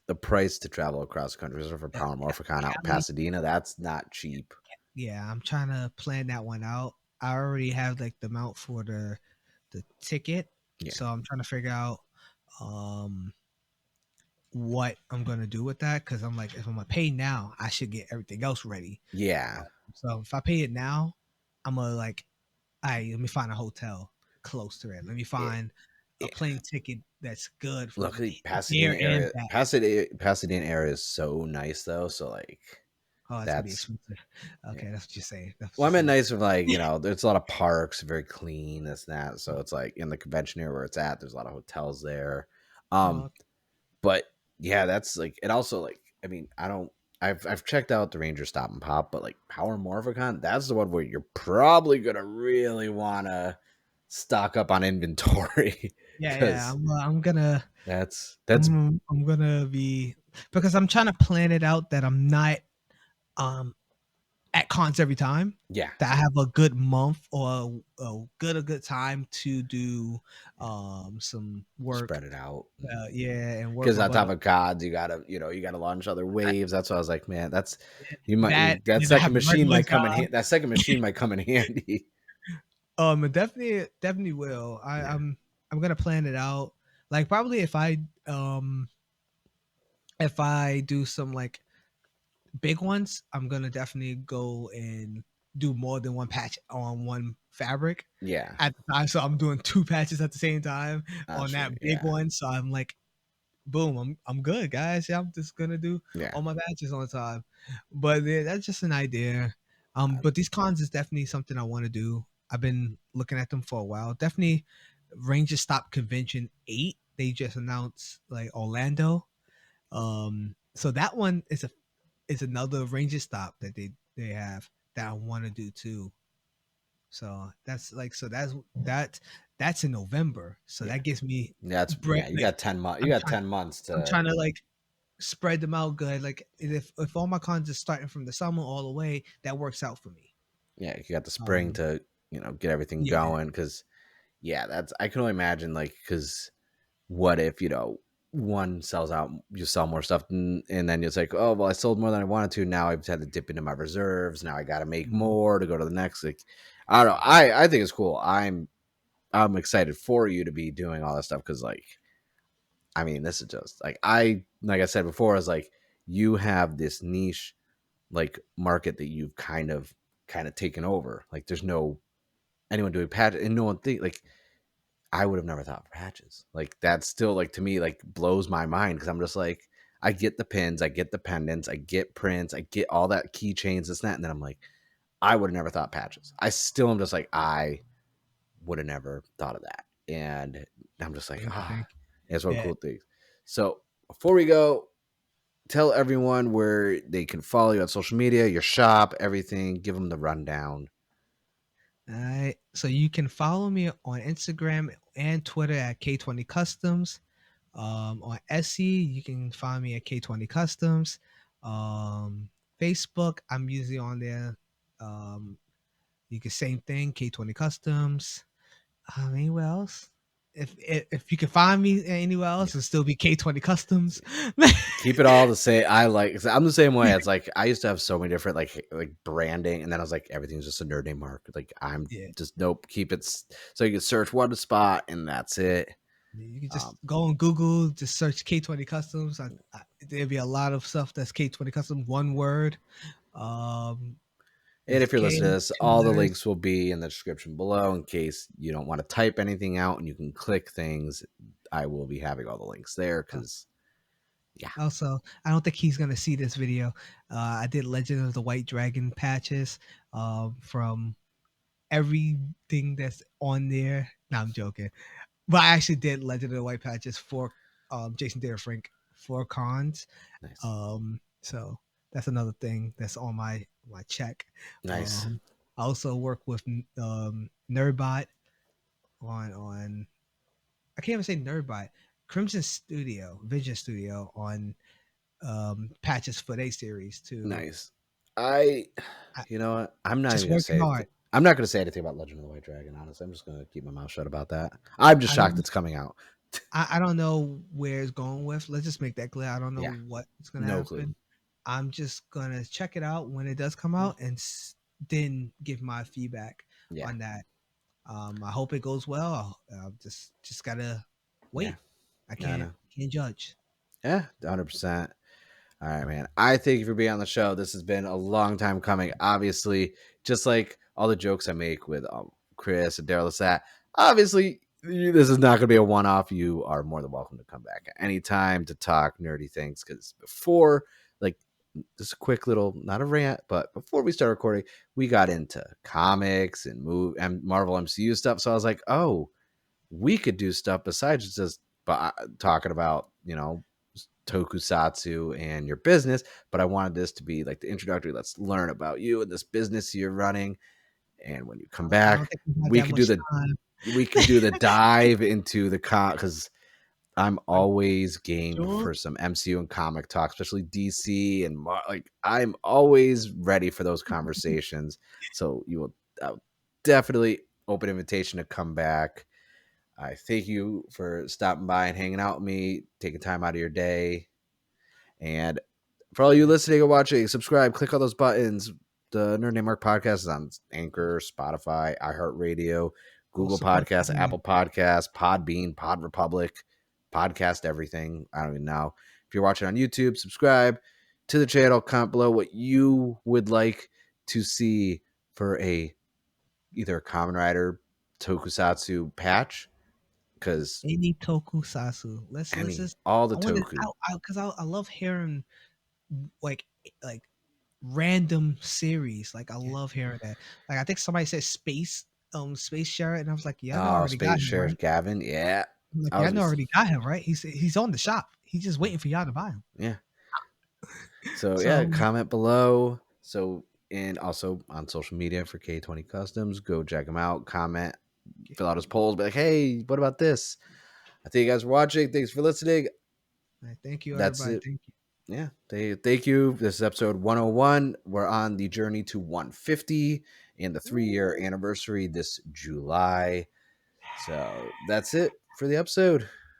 the price to travel across the country for Uh, Power Morphicon out in Cali, Pasadena. That's not cheap. yeah, I'm trying to plan that one out. I already have like the amount for the ticket, Yeah, so I'm trying to figure out um what I'm gonna do with that because I'm like, if I'm gonna pay now, I should get everything else ready. yeah. So if I pay it now, I'm gonna like, all right, let me find a hotel close to it. Let me It, find a plane ticket that's good for Luckily, there Pasadena and area, back. Pasadena area is so nice though. So like, Oh, it's gonna be that's expensive. yeah. Okay, that's what you're saying. That's what Well, you're I meant saying. nice of like, there's a lot of parks, very clean, this and that. So it's like in the convention area where it's at, there's a lot of hotels there. Oh, But yeah, that's like it. Also, like, I mean, I don't. I've checked out the Ranger Stop and Pop, but like Power Morphicon, that's the one where you're probably gonna really wanna stock up on inventory yeah, yeah. because that's I'm gonna be because I'm trying to plan it out that I'm not um at cons every time. yeah, That I have a good month or a good time to do yeah, some work. spread it out. Yeah, and work Because my on butt top off. of gods, you gotta launch other waves. That's why I was like, man, that's That that and I have second a machine regular might come in job. hand. That second machine might come in handy. Definitely will. Yeah, I'm gonna plan it out. Like probably if I do some like big ones, I'm gonna definitely go and do more than one patch on one fabric yeah, at the time. So I'm doing two patches at the same time on actually, that big yeah, one. So I'm like, boom, I'm good, guys. Yeah, I'm just gonna do yeah. all my patches on time. But yeah, that's just an idea. But these cons is definitely something I want to do. I've been looking at them for a while. Definitely Ranger Stop Convention 8. They just announced like Orlando. So that one is another Ranger Stop that they have that I want to do too. So that's like that's in November. So Yeah, that gives me that's break. yeah. You Like got 10 months. You I'm got trying 10 months I'm to trying to like spread them out good. Like if all my cons is starting from the summer all the way, that works out for me. yeah. You got the spring Um, to get everything yeah, going. Because yeah, that's I can only imagine like because what if one sells out, you sell more stuff, and then it's like, oh well, I sold more than I wanted to. Now I've had to dip into my reserves. Now I got to make mhm, more to go to the next. Like, I don't know. I think it's cool. I'm excited for you to be doing all that stuff because like I mean this is just like I said before is like you have this niche like market that you've kind of kind of taken over. Like there's no anyone doing patches, and no one think like I would have never thought of patches. Like that's still like to me like blows my mind because I'm just like I get the pins, I get the pendants, I get prints, I get all that keychains, this and that, and then I'm like I would have never thought patches. I still am just like I would have never thought of that, and I'm just like Thank you, thank it's one you. Yeah. cool things. So before we go, tell everyone where they can follow you on social media, your shop, everything. Give them the rundown. All right. So you can follow me on Instagram and Twitter at K20Customs. On Etsy, you can find me at K20Customs. Facebook, I'm usually on there. Um, you can same thing, K20 Customs. Anywhere else? If you can find me anywhere else, it'll still be K20 Customs. Keep it all the same. I like. I'm the same way. It's like I used to have so many different like branding, and then I was like, everything's just a nerd name mark. Like I'm Yeah. just nope. Keep it so you can search one spot, and that's it. You can just Um, go on Google, just search K20 Customs. There'll be a lot of stuff that's K20 Customs, one word. Um, and it's if you're K, listening to this, two all the letters. links will be in the description below in case you don't want to type anything out, and you can click things. I will be having all the links there because yeah, Also, I don't think he's gonna see this video. I did Legend of the White Dragon patches from everything that's on there. No, I'm joking. But I actually did Legend of the White patches for Jason Dare Frank for cons. nice, So that's another thing that's on my check. nice, Um, I also work with Nerdbot on I can't even say Nerdbot, Crimson Studio, Vision Studio on patches for their series too. nice. I, I, you know what? I'm not just even gonna working say it. hard. I'm not gonna say anything about Legend of the White Dragon. Honestly, I'm just gonna keep my mouth shut about that. I'm just I shocked don't it's coming out. I don't know where it's going with. Let's just make that clear. I don't know Yeah, what's gonna no clue. happen. I'm just gonna check it out when it does come Mm, out and then give my feedback yeah, on that. I hope it goes well. Just gotta yeah, wait. I no, can't no, can't judge. yeah, 100%. All right, man. I thank you for being on the show. This has been a long time coming. Obviously, just like all the jokes I make with Chris and Daryl Lassat, obviously, this is not going to be a one off. You are more than welcome to come back at any time to talk nerdy things. Because before, like, just a quick little, not a rant, but before we start recording, we got into comics and and Marvel MCU stuff. So I was like, oh, we could do stuff besides just talking about, tokusatsu and your business, but I wanted this to be like the introductory. Let's learn about you and this business you're running. And when you come I don't back, think we have we that could do much the time. we could do the dive into the because I'm Are you always game sure? for some MCU and comic talk, especially DC and like I'm always ready for those conversations. So you will definitely open invitation to come back. I thank you for stopping by and hanging out with me, taking time out of your day. And for all you listening or watching, subscribe, click all those buttons. The Nerd Name Mark podcast is on Anchor, Spotify, iHeartRadio, Go Google support Podcasts, that man. Apple Podcasts, Podbean, Pod Republic, Podcast Everything. I don't even know. If you're watching on YouTube, subscribe to the channel. Comment below what you would like to see for either a Kamen Rider Tokusatsu patch, because Any tokusatsu. Let's just. all the I want to. Toku. I love hearing like like random series. Like I Yeah. love hearing that. Like I think somebody said Space Sheriff, and I was like, yeah, I know I Oh, already got Space him, Sheriff right? Gavin. Yeah. I'm like, I yeah, I was know I gonna already got him, right? He's on the shop. He's just yeah. waiting for y'all to buy him. Yeah. So yeah, So comment below. So and also on social media for K20 Customs. Go check them out. Comment, fill out his polls, be like, hey, what about this? I thank you guys for watching. Thanks for listening. thank you, That's everybody. it. Thank you. Yeah. Thank you. This is episode 101. We're on the journey to 150 and the 3-year anniversary this July. So that's it for the episode.